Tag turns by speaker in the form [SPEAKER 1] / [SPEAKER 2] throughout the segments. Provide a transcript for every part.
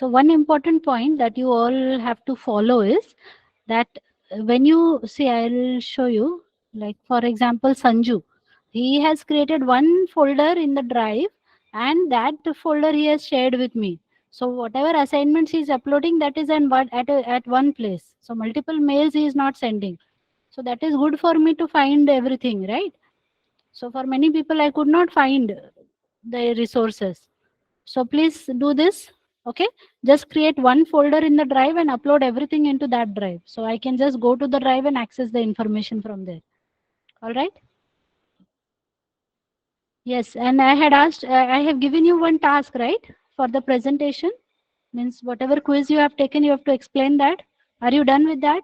[SPEAKER 1] So one important point that you all have to follow is that when you see, I'll show you, like for example, Sanju, he has created one folder in the drive and that folder he has shared with me. So whatever assignments he is uploading, that is at one place. So multiple mails he is not sending. So that is good for me to find everything, right? So for many people, I could not find the resources. So please do this. Okay. Just create one folder in the drive and upload everything into that drive. So I can just go to the drive and access the information from there. All right. Yes. And I had asked, I have given you one task, right? For the presentation. Means whatever quiz you have taken, you have to explain that. Are you done with that?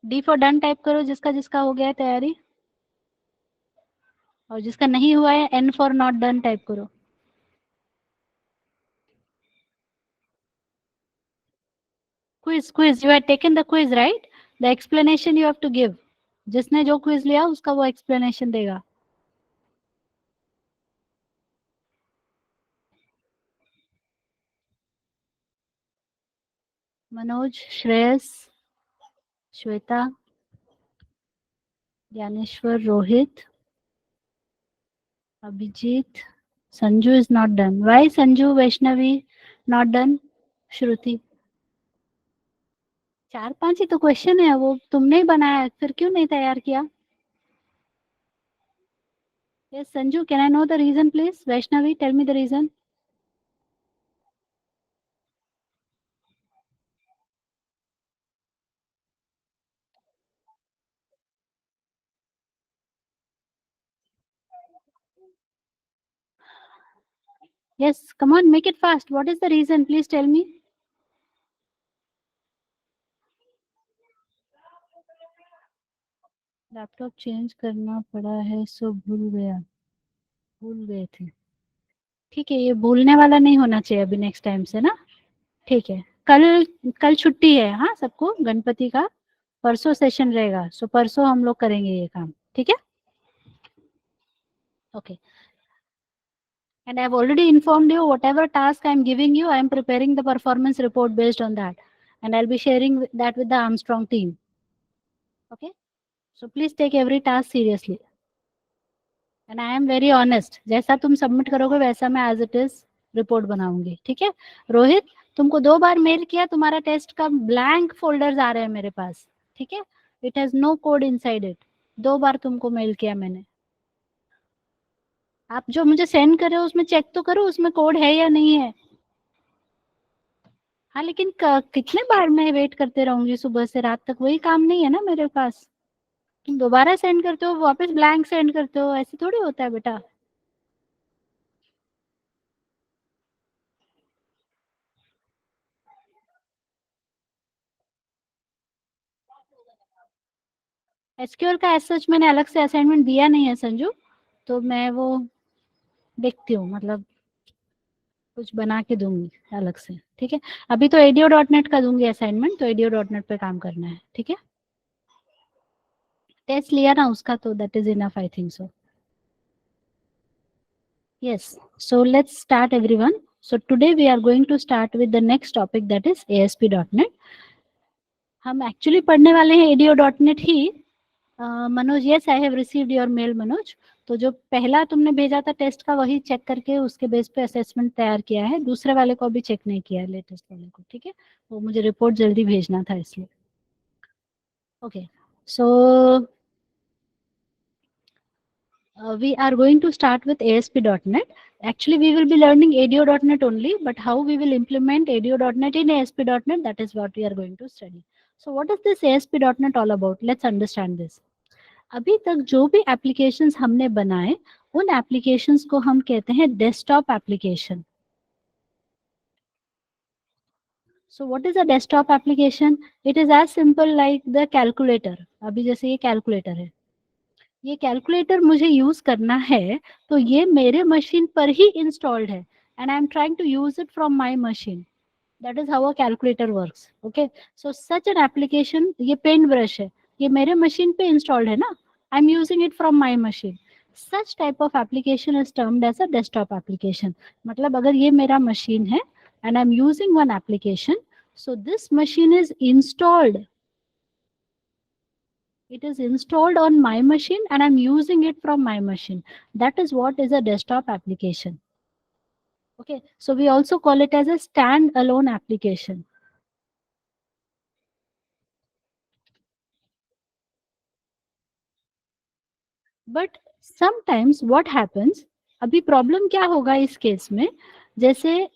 [SPEAKER 1] D for done type करो जिसका जिसका हो गया है तैयारी, और जिसका नहीं हुआ है N for not done type करो. Quiz, you had taken the quiz, right? The explanation you have to give. जिसने जो quiz लिया उसका वो explanation देगा. Manoj, Shreyas, Shweta, Dnyaneshwar, Rohit, Abhijit. Sanju is not done. Why Sanju, Vaishnavi not done? श्रुति. 4-5 ही तो क्वेश्चन है, वो तुमने ही बनाया, फिर क्यों नहीं तैयार किया? Yes, Sanju, can I know the reason, please? Vaishnavi, tell me the reason. Yes, come on, make it fast. What is the reason? Please tell me. Laptop change करना पड़ा है, सो भूल गए थे. ठीक है, ये भूलने वाला नहीं होना चाहिए अभी नेक्स्ट टाइम से ना. ठीक है, कल छुट्टी है हाँ सबको, गणपति का. परसों सेशन रहेगा, सो परसों हम लोग करेंगे ये काम. ठीक है. Okay. And I have already informed you whatever task I am giving you, I am preparing the performance report based on that, and I'll be sharing that with the Armstrong team. Okay. So please take every task seriously. And I am very honest. जैसा तुम submit करोगे वैसा मैं as it is report बनाऊंगी. ठीक है. रोहित, तुमको 2 बार mail किया, तुम्हारा टेस्ट का ब्लैंक फोल्डर्स आ रहे हैं मेरे पास. ठीक है. It has no code inside it. 2 बार तुमको मेल किया मैंने. आप जो मुझे सेंड कर रहे हो उसमें चेक तो करो उसमें कोड है या नहीं है. हाँ लेकिन कितने बार मैं वेट करते रहूंगी सुबह से रात तक, वही काम नहीं है ना मेरे पास. तुम दोबारा सेंड करते हो, वापस ब्लैंक सेंड करते हो, ऐसे थोड़ी होता है बेटा. एसक्यूएल का एज सच मैंने अलग से असाइनमेंट दिया नहीं है संजू, तो मैं वो देखती हूँ, मतलब कुछ बना के दूंगी अलग से. ठीक है. अभी तो ADO.NET का दूंगी असाइनमेंट, तो ADO.NET पे काम करना है. ठीक है. टेस्ट लिया ना उसका, तो that is enough I think so. Yes, so let's start everyone. So today we are going to start with the next topic, that is ASP.NET. हम एक्चुअली पढ़ने वाले हैं ADO.NET ही. Manoj, yes I have received your mail Manoj. तो जो पहला तुमने भेजा था टेस्ट का वही चेक करके उसके बेस पे असेसमेंट तैयार किया है, दूसरे वाले को अभी चेक नहीं किया है, लेटेस्ट वाले को. ठीक है. वो मुझे रिपोर्ट जल्दी भेजना था इसलिए. Okay. So we are going to start with ASP.NET. Actually, we will be learning ADO.NET only, but how we will implement ADO.NET in ASP.NET, that is what we are going to study. So what is this ASP.NET all about? Let's understand this. अभी तक जो भी applications हमने बनाए, उन applications को हम कहते हैं desktop application. So what is a desktop application? It is as simple like the calculator. अभी जैसे ये कैलकुलेटर है, ये कैलकुलेटर मुझे यूज करना है तो ये मेरे मशीन पर ही इंस्टॉल्ड है, and I am trying to use it from my machine. That is how a calculator works. Okay. So such an application, ये पेंट ब्रश है, ये मेरे मशीन पे इंस्टॉल्ड है ना, I am using it from my machine. Such type of application is termed as a desktop application. मतलब अगर ये मेरा machine है and I'm using one application, so this machine is installed. It is installed on my machine and I'm using it from my machine. That is what is a desktop application. Okay, so we also call it as a stand-alone application. But sometimes what happens, अभी problem क्या होगा इस case में, जैसे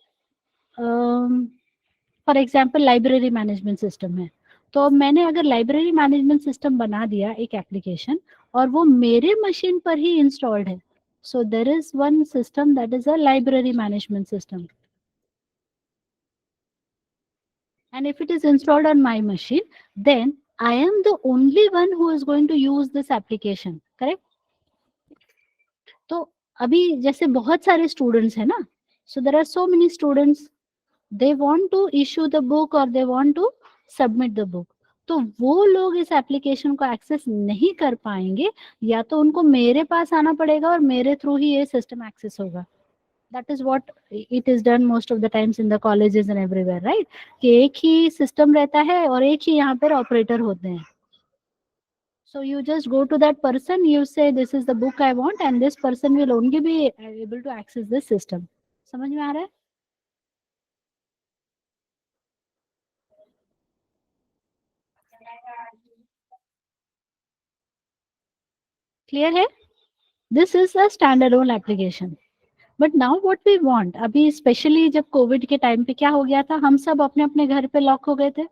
[SPEAKER 1] for example library management system है, तो अब मैंने अगर लाइब्रेरी मैनेजमेंट सिस्टम बना दिया एक एप्लीकेशन और वो मेरे मशीन पर ही इंस्टॉल्ड है, so there is one system that is a library management system, and if it is installed on my machine, then I am the only one who is going to use this application, correct? तो अभी जैसे बहुत सारे students हैं ना, so there are so many students, they want to issue the book और they want to submit the book, तो वो लोग इस एप्लीकेशन को एक्सेस नहीं कर पाएंगे, या तो उनको मेरे पास आना पड़ेगा और मेरे थ्रू ही ये सिस्टम एक्सेस होगा. That is what it is done most of the times in the colleges and everywhere, right, कि एक ही सिस्टम रहता है और एक ही यहाँ पर ऑपरेटर होते हैं. So you just go to that person, you say this is the book I want, and this person will only be able to access this system. समझ में आ रहा है? Clear है? This is a standalone application. But now what we want, अभी specially जब Covid के time पे क्या हो गया था, हम सब अपने अपने घर पे लॉक हो गए थे.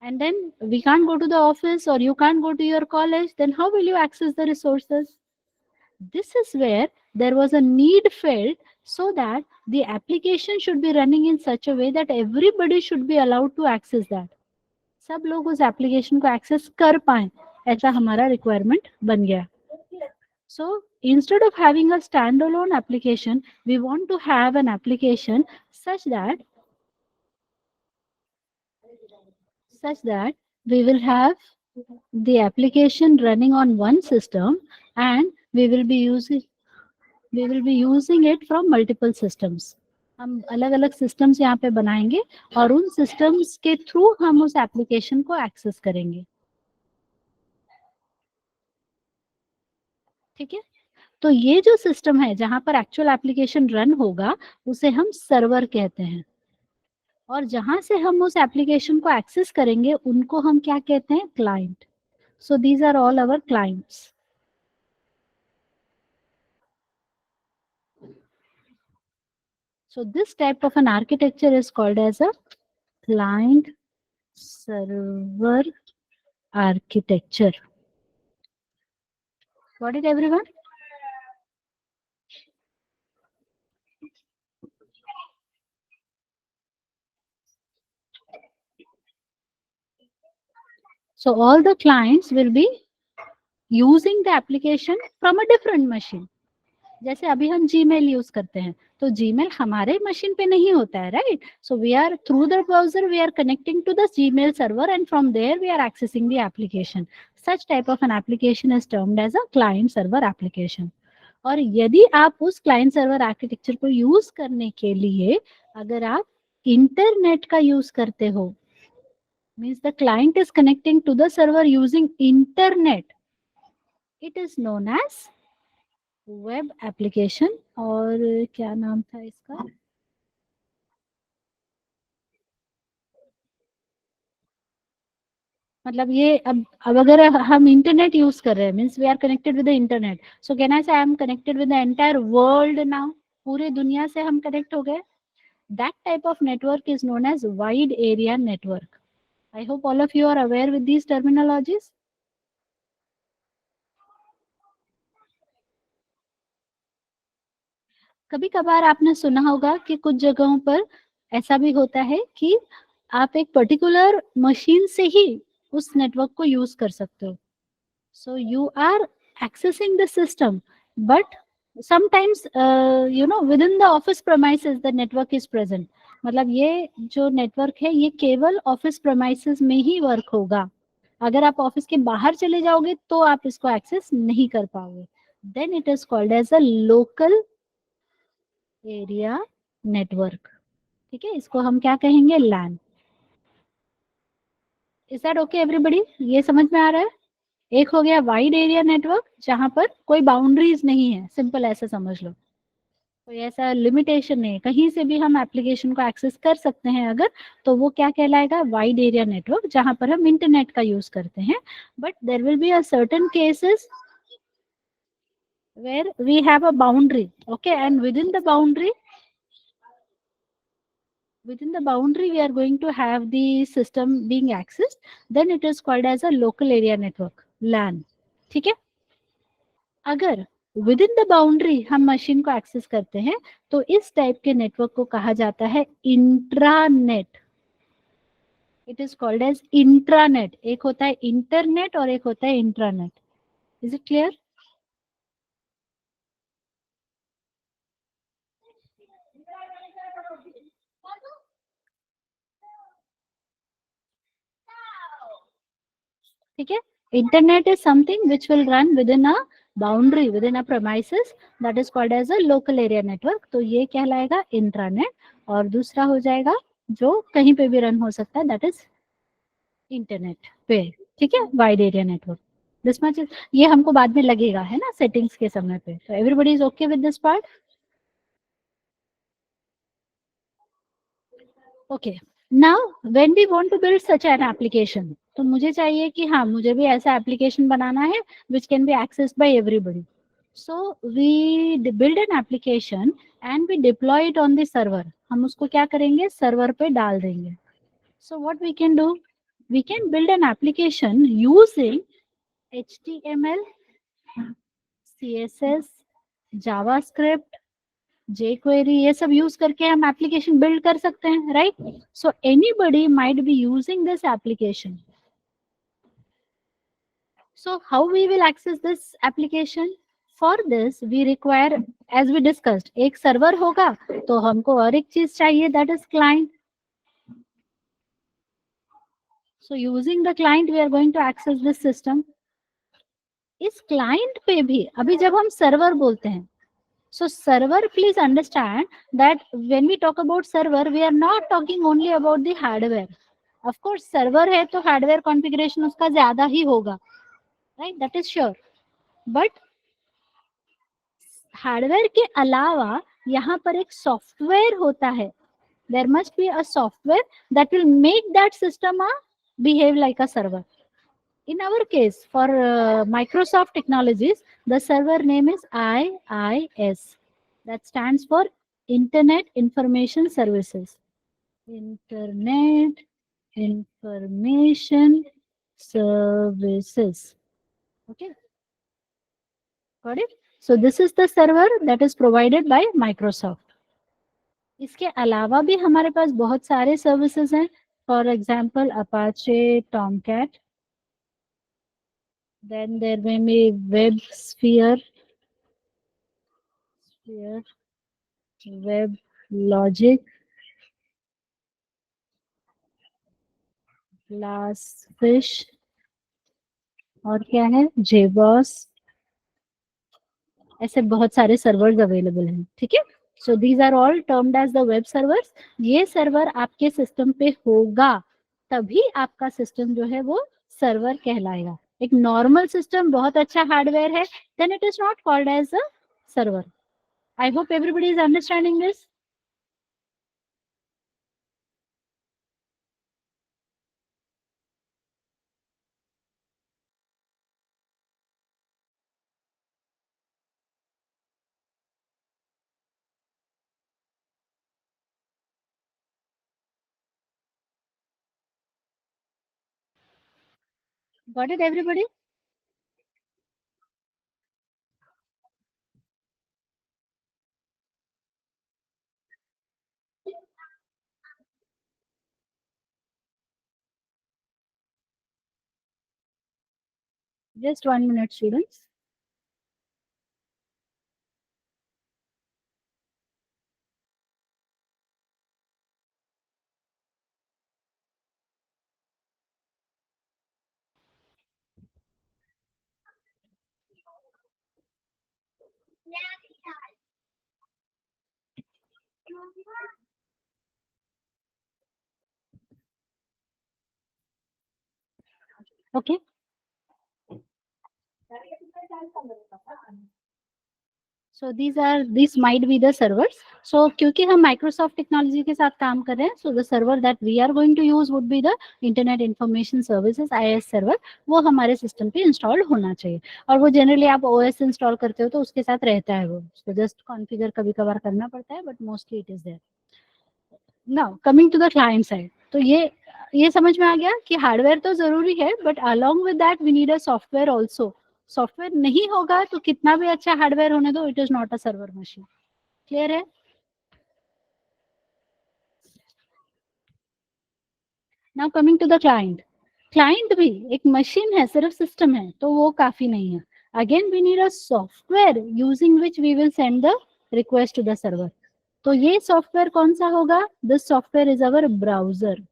[SPEAKER 1] And then we can't go to the office or you can't go to your college, then how will you access the resources? This is where there was a need felt so that the application should be running in such a way that everybody should be allowed to access that. सब लोग उस application को access कर पाए, ऐसा हमारा requirement बन गया. So instead of having a standalone application, we want to have an application such that we will have the application running on one system and we will be using it from multiple systems. हम अलग अलग systems यहाँ पे बनाएंगे और उन systems के through हम उस एप्लीकेशन को एक्सेस करेंगे. ठीक है, तो ये जो सिस्टम है जहां पर एक्चुअल एप्लीकेशन रन होगा उसे हम सर्वर कहते हैं, और जहां से हम उस एप्लीकेशन को एक्सेस करेंगे उनको हम क्या कहते हैं, client. So these are all our clients. So this type of an architecture is called as a client server architecture. Got it, everyone? So all the clients will be using the application from a different machine. जैसे अभी हम Gmail use करते हैं, तो Gmail हमारे machine पे नहीं होता है, right? So we are through the browser we are connecting to the Gmail server and from there we are accessing the application. Such type of an application is termed as a client server application. और यदि आप उस client server architecture को use करने के लिए अगर आप इंटरनेट का यूज करते हो, means the client is connecting to the server using internet, it is known as web application. और क्या नाम था इसका, मतलब ये अब अगर हम इंटरनेट यूज कर रहे हैं, means we are connected with the internet, so can I say I am connected with the entire world now, पूरे दुनिया से हम कनेक्ट हो गए. That type of network is known as wide area network. I hope all of you are aware with these terminologies. कभी कभार आपने सुना होगा कि कुछ जगहों पर ऐसा भी होता है कि आप एक पर्टिकुलर मशीन से ही उस नेटवर्क को यूज कर सकते हो. So you are accessing the system, but sometimes within the office premises the network is present. मतलब ये जो नेटवर्क है ये केवल ऑफिस प्रेमाइसेस में ही वर्क होगा. अगर आप ऑफिस के बाहर चले जाओगे तो आप इसको एक्सेस नहीं कर पाओगे. then it is called as a local area network. ठीक है, इसको हम क्या कहेंगे, लैन. इज दैट ओके एवरीबडी, ये समझ में आ रहा है? एक हो गया वाइड एरिया नेटवर्क जहां पर कोई बाउंड्रीज नहीं है, सिंपल ऐसे समझ लो, कोई ऐसा लिमिटेशन नहीं है, कहीं से भी हम एप्लीकेशन को एक्सेस कर सकते हैं अगर, तो वो क्या कहलाएगा, वाइड एरिया नेटवर्क, जहां पर हम इंटरनेट का यूज करते हैं. But there will be a certain cases where we have a boundary, okay, and within the boundary we are going to have the system being accessed, then it is called as a local area network, LAN. ठीक है, अगर with in the boundary हम machine को access करते हैं तो इस type के नेटवर्क को कहा जाता है intranet. It is called as intranet. एक होता है इंटरनेट और एक होता है इंट्रानेट. Is it clear? ठीक है, internet is something which will run within a boundary, within a premises, that is called as a local area network. तो ये कहलाएगा इंट्रानेट. और दूसरा हो जाएगा जो कहीं पे भी रन हो सकता है, दैट इज इंटरनेट पे. ठीक है, wide area network. This much, ये हमको बाद में लगेगा है ना सेटिंग्स के समय पे. तो everybody is okay with this part? Okay, now when we want to build such an application, तो मुझे चाहिए कि हाँ मुझे भी ऐसा एप्लीकेशन बनाना है which can be accessed by everybody. So we build an application and we deploy it on the server. हम उसको क्या करेंगे, सर्वर पे डाल देंगे. So what we can do, we can build an application using HTML, CSS, JavaScript, jQuery, ये सब use करके हम एप्लीकेशन बिल्ड कर सकते हैं, right? So anybody might be using this application. So how we will access this application? For this we require, as we discussed, एक server होगा तो हमको और एक चीज चाहिए, that is client. So using the client we are going to access this system. इस client पे भी अभी जब हम सर्वर बोलते हैं, so server, please understand that when we talk about server we are not talking only about the hardware. Of course server है तो हार्डवेयर कॉन्फ़िगरेशन उसका ज्यादा ही होगा, right, that is sure. But hardware के अलावा यहाँ पर एक सॉफ्टवेयर होता है. There must be a software that will make that system a behave like a server. In our case, for Microsoft Technologies, the server name is IIS. That stands for Internet Information Services. Internet Information Services. Okay, got it? So this is the server that is provided by Microsoft. इसके अलावा भी हमारे पास बहुत सारे services हैं. For example Apache, Tomcat, then there may be web sphere, web logic, glassfish, और क्या है, जेबॉस. ऐसे बहुत सारे सर्वर्स अवेलेबल हैं. ठीक है, so these are all termed as the web servers. ये सर्वर आपके सिस्टम पे होगा तभी आपका सिस्टम जो है वो सर्वर कहलाएगा. एक नॉर्मल सिस्टम बहुत अच्छा हार्डवेयर है, then it is not called as a server. I hope everybody is understanding this. Got it everybody? Just 1 minute, students. Okay. So these might be the servers. So क्योंकि हम Microsoft technology के साथ काम कर रहे हैं, so the server that we are going to use would be the Internet Information Services IIS server. वो हमारे सिस्टम पे इंस्टॉल होना चाहिए, और वो जनरली आप OS इंस्टॉल करते हो तो उसके साथ रहता है वो, तो जस्ट कॉन्फ़िगर कभी कभार करना पड़ता है, but mostly it is there. Now coming to the client side, तो ये समझ में आ गया कि हार्डवेयर तो जरूरी है, but along with that we need a software also. Software नहीं होगा तो कितना भी अच्छा हार्डवेयर होने दो, it is not a server machine. Clear है? Now coming to the client. Client भी एक मशीन है, सिर्फ सिस्टम है तो वो काफी नहीं है. Again we need a software using which we will send the request to the server. तो ये सॉफ्टवेयर कौन सा होगा? This software is our browser.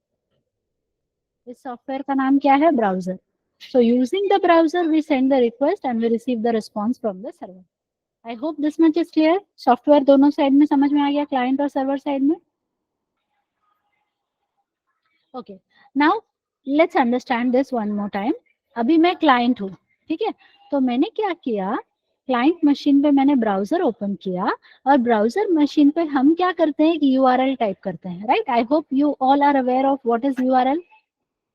[SPEAKER 1] इस सॉफ्टवेयर का नाम क्या है? Browser. So using the browser, we send the request and we receive the response from the server. I hope this much is clear. Software दोनों side में समझ में आ गया, क्लाइंट और सर्वर साइड में. Okay. Now let's understand this one more time. अभी मैं client हूँ, ठीक है? तो मैंने क्या किया, क्लाइंट मशीन पे मैंने ब्राउजर ओपन किया, और ब्राउजर मशीन पे हम क्या करते हैं कि URL टाइप करते हैं, right? I hope you all are aware of what is URL.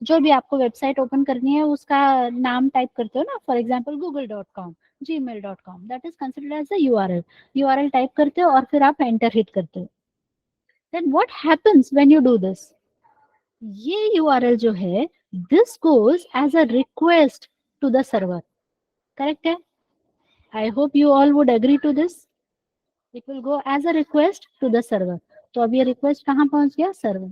[SPEAKER 1] जो भी आपको वेबसाइट ओपन करनी है उसका नाम टाइप करते हो ना, for example google.com, gmail.com, that is considered as a URL. URL type करते हो और फिर आप एंटर हिट करते हो. Then what happens when you do this? ये URL जो है, this goes as a request to the server. Correct है? I hope you all would agree to this. It will go as a request to the server. तो अब ये request कहाँ पहुंच गया? Server.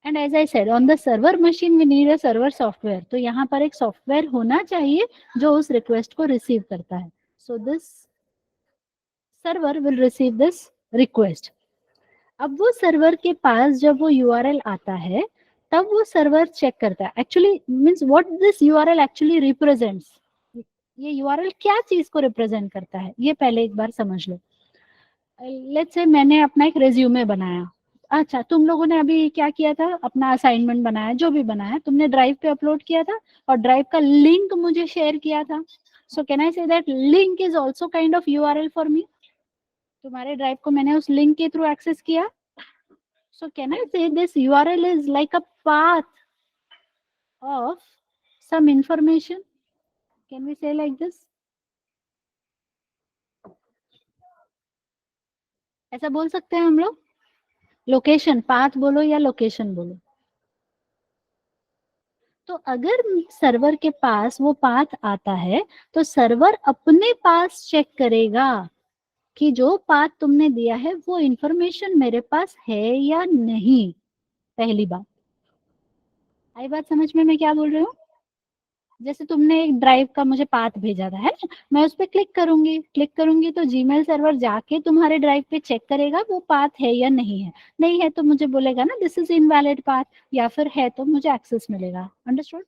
[SPEAKER 1] And as I said, on the server machine we need a server software. तो यहाँ पर एक सॉफ्टवेयर होना चाहिए जो उस रिक्वेस्ट को रिसीव करता है. So this server will receive this request. अब वो सर्वर के पास जब वो URL आता है, तब वो सर्वर चेक करता है. Actually means what this URL actually represents. ये URL क्या चीज को रिप्रेजेंट करता है, ये पहले एक बार समझ लो. लेट्स से मैंने अपना एक रेज्यूमे बनाया. अच्छा, तुम लोगों ने अभी क्या किया था, अपना असाइनमेंट बनाया, जो भी बनाया तुमने ड्राइव पे अपलोड किया था, और ड्राइव का लिंक मुझे शेयर किया था. सो can I say that link is also kind of URL for me? तुम्हारे ड्राइव को मैंने उस लिंक के थ्रू एक्सेस किया. सो can I say this URL is like a path of some information? Can we say like this? ऐसा बोल सकते हैं हम लोग? लोकेशन पाथ बोलो या लोकेशन बोलो. तो अगर सर्वर के पास वो पाथ आता है, तो सर्वर अपने पास चेक करेगा कि जो पाथ तुमने दिया है वो इंफॉर्मेशन मेरे पास है या नहीं. पहली बात आई बात समझ में मैं क्या बोल रही हूँ? जैसे तुमने एक ड्राइव का मुझे पाथ भेजा था, है ना? मैं उस पर क्लिक करूंगी तो जीमेल सर्वर जाके तुम्हारे ड्राइव पे चेक करेगा वो पाथ है या नहीं है. नहीं है तो मुझे बोलेगा ना दिस इज इनवैलिड पाथ, या फिर है तो मुझे एक्सेस मिलेगा. Understood?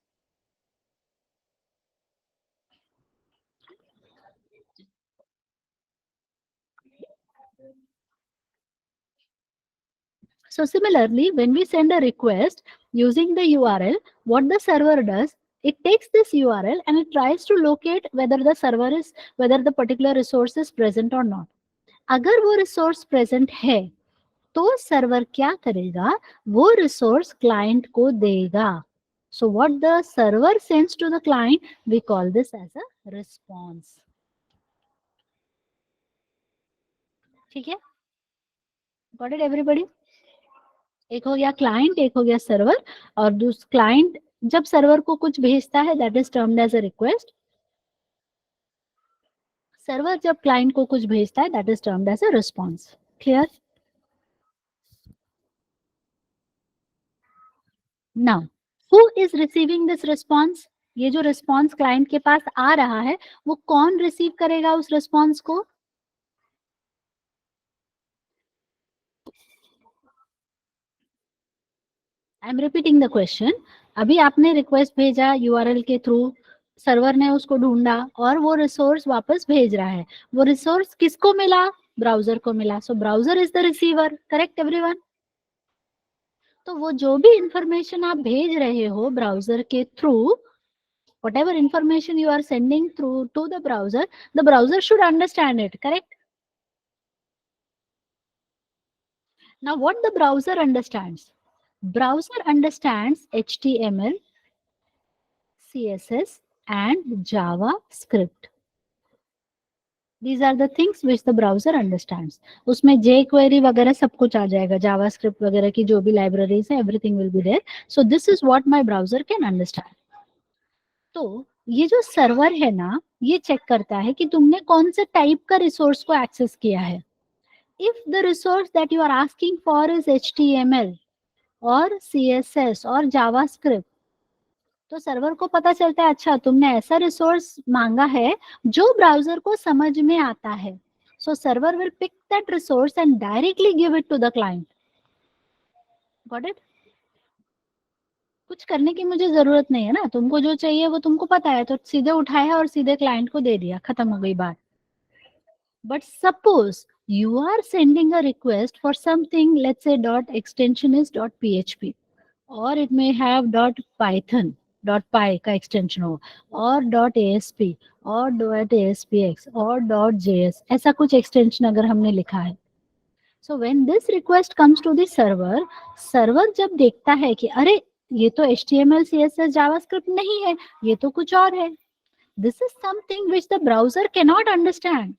[SPEAKER 1] So similarly, when we send a request using the URL, what the server does, it takes this URL and it tries to locate whether the particular resource is present or not. अगर वो resource present है, तो server क्या करेगा? वो resource client को देगा. So what the server sends to the client, we call this as a response. ठीक है? Got it everybody? एक हो गया क्लाइंट, एक हो गया सर्वर. और दूसरा क्लाइंट जब सर्वर को कुछ भेजता है, that is termed as a request. Server जब क्लाइंट को कुछ भेजता है, that is termed as a response. Clear? Now who is receiving this response? ये जो रिस्पॉन्स क्लाइंट के पास आ रहा है, वो कौन रिसीव करेगा उस रिस्पॉन्स को? आई एम रिपीटिंग द क्वेश्चन. अभी आपने रिक्वेस्ट भेजा URL के थ्रू, सर्वर ने उसको ढूंढा और वो रिसोर्स वापस भेज रहा है। वो रिसोर्स किसको मिला? ब्राउजर को मिला। So browser is the receiver, correct everyone? तो वो जो भी इंफॉर्मेशन आप भेज रहे हो ब्राउजर के through, whatever information you are sending through to the browser should understand it, correct? Now what the browser understands? Browser understands HTML, CSS and JavaScript. These are the things which the browser understands. उसमें jQuery वगैरह सब कुछ आ जाएगा, JavaScript वगैरह की जो भी libraries है, everything will be there. So this is what my browser can understand. तो ये जो सर्वर है ना, ये चेक करता है कि तुमने कौन से टाइप का रिसोर्स को एक्सेस किया है. If the resource that you are asking for is HTML और CSS और JavaScript, तो सर्वर को पता चलता है अच्छा तुमने ऐसा रिसोर्स मांगा है जो ब्राउजर को समझ में आता है. So server will pick that resource and directly give it to the client. Got it? कुछ करने की मुझे जरूरत नहीं है ना, तुमको जो चाहिए वो तुमको पता है, तो सीधे उठाया और सीधे क्लाइंट को दे दिया, खत्म हो गई बात. But suppose you are sending a request for something, let's say dot extension is dot php, or it may have dot python, dot py का extension हो, और dot asp, और dot aspx, और dot js, ऐसा कुछ extension अगर हमने लिखा है. So when this request comes to the server, server जब देखता है कि अरे ये तो HTML, CSS, JavaScript नहीं है, ये तो कुछ और है. This is something which the browser cannot understand.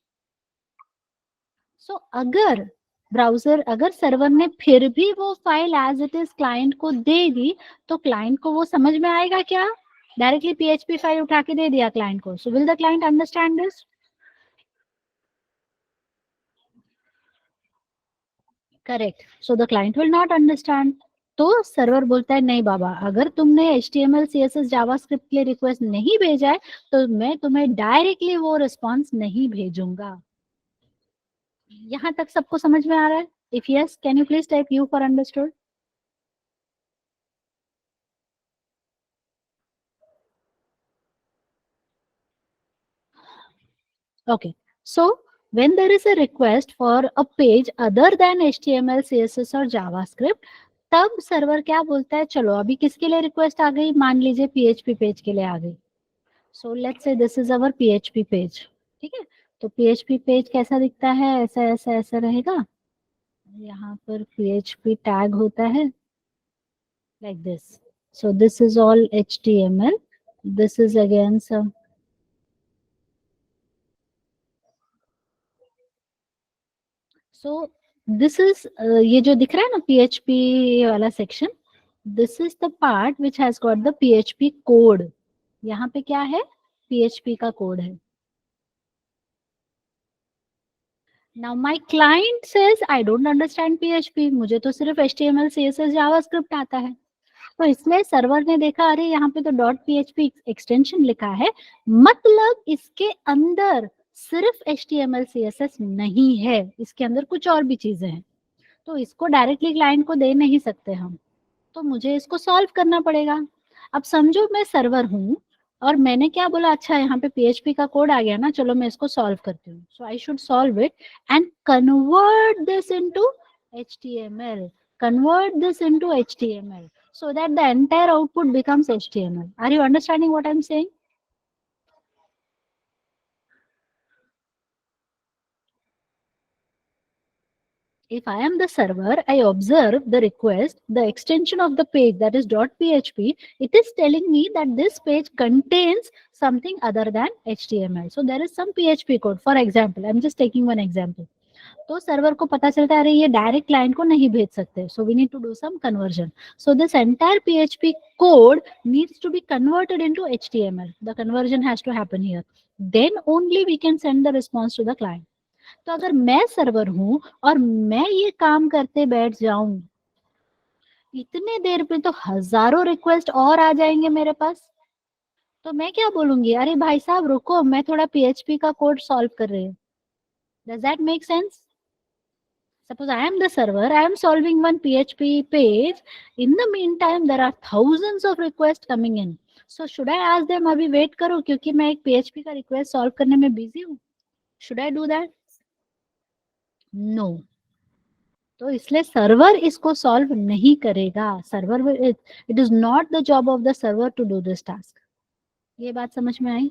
[SPEAKER 1] सो अगर सर्वर ने फिर भी वो file as it is client को दे दी, तो क्लाइंट को वो समझ में आएगा क्या? डायरेक्टली पीएचपी फाइल उठा के दे दिया क्लाइंट को. So will the client understand this? Correct. So the client will not understand. तो सर्वर बोलता है नहीं बाबा, अगर तुमने HTML, CSS, जावास्क्रिप्ट के लिए रिक्वेस्ट नहीं भेजा है तो मैं तुम्हें डायरेक्टली वो रिस्पॉन्स नहीं भेजूंगा. यहाँ तक सबको समझ में आ रहा है? If yes, can you please type you for understood. Okay. So when there is a request for a page other than HTML, CSS और JavaScript, तब सर्वर क्या बोलता है, चलो अभी किसके लिए रिक्वेस्ट आ गई, मान लीजिए PHP पेज के लिए आ गई. So let's say this is our PHP page. ठीक है, तो PHP पेज कैसा दिखता है? ऐसा ऐसा ऐसा रहेगा. यहाँ पर PHP टैग होता है like this. So this is all HTML. This is again some. So this is ये जो दिख रहा है ना PHP वाला section, this is the part which has got the PHP code. यहाँ पे क्या है? PHP का कोड है. Now my client says I don't understand PHP, मुझे तो सिर्फ HTML, CSS, जावास्क्रिप्ट आता है. तो इसलिए सर्वर ने देखा अरे यहाँ पे तो डॉट PHP एक्सटेंशन लिखा है, मतलब इसके अंदर सिर्फ HTML, CSS नहीं है, इसके अंदर कुछ और भी चीजें हैं. तो इसको डायरेक्टली क्लाइंट को दे नहीं सकते हम, तो मुझे इसको सॉल्व करना पड़ेगा. अब समझो मैं सर्वर हूँ और मैंने क्या बोला, अच्छा यहाँ पे PHP का कोड आ गया ना, चलो मैं इसको सॉल्व करती हूँ. So I should solve it and convert this into HTML, convert this into HTML so that the entire output becomes HTML. Are you understanding what I'm saying? If I am the server, I observe the request, the extension of the page, that is .php, it is telling me that this page contains something other than HTML. So there is some PHP code. For example, I'm just taking one example. तो server को पता चलता है अरे ये direct client को नहीं भेज सकते, so we need to do some conversion. So this entire PHP code needs to be converted into HTML. The conversion has to happen here. Then only we can send the response to the client. तो अगर मैं server हूं और मैं ये काम करते बैठ जाऊं, इतने देर में तो हजारों रिक्वेस्ट और आ जाएंगे मेरे पास. तो मैं क्या बोलूंगी, अरे भाई साहब रुको, मैं थोड़ा PHP का कोड सॉल्व कर रही हूँ. Does that make sense? Suppose I am the server, I am solving one PHP page. In the meantime, there are thousands of requests coming in. So should I ask them अभी wait करो क्योंकि मैं एक PHP का request solve करने में busy हूँ? Should I do that? No. तो इसलिए सर्वर इसको सॉल्व नहीं करेगा. Server it is not the job of the server to do this task. ये बात समझ में आई?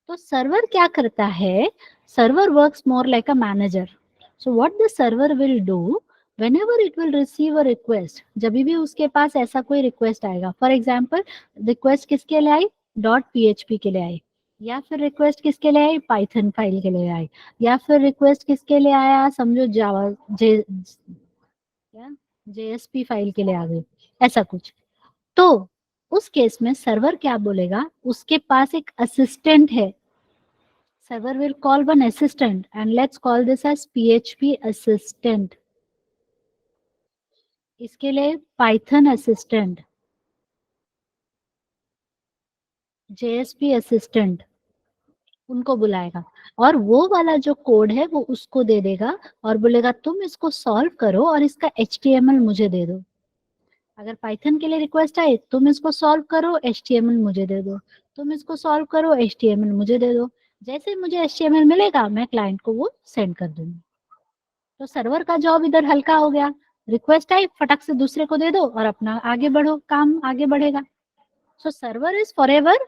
[SPEAKER 1] तो सर्वर क्या करता है? Server works more like a manager. So what the server will do, whenever it will receive a request, जब भी उसके पास ऐसा कोई रिक्वेस्ट आएगा, फॉर एग्जाम्पल रिक्वेस्ट किसके लिए आई? डॉट पीएचपी के लिए आई, या फिर रिक्वेस्ट किसके लिए आई? पाइथन फाइल के लिए आई, या फिर रिक्वेस्ट किसके लिए आया? समझो जावा जेएसपी फाइल के लिए आ गई, ऐसा कुछ. तो उस केस में सर्वर क्या बोलेगा? उसके पास एक असिस्टेंट है. Server will call one assistant and let's call this as PHP assistant. इसके लिए पाइथन असिस्टेंट, जेएसपी असिस्टेंट, उनको बुलाएगा और वो वाला जो कोड है वो उसको दे देगा और बोलेगा तुम इसको सॉल्व करो और इसका HTML मुझे दे दो. अगर पाइथन के लिए रिक्वेस्ट आए, तुम इसको सॉल्व करो, HTML मुझे दे दो. तुम इसको सॉल्व करो, HTML मुझे दे दो. जैसे मुझे HTML मिलेगा मैं क्लाइंट को वो सेंड कर दूंगी. तो सर्वर का जॉब इधर हल्का हो गया. रिक्वेस्ट आई, फटक से दूसरे को दे दो और अपना आगे बढ़ो, काम आगे बढ़ेगा. So server is forever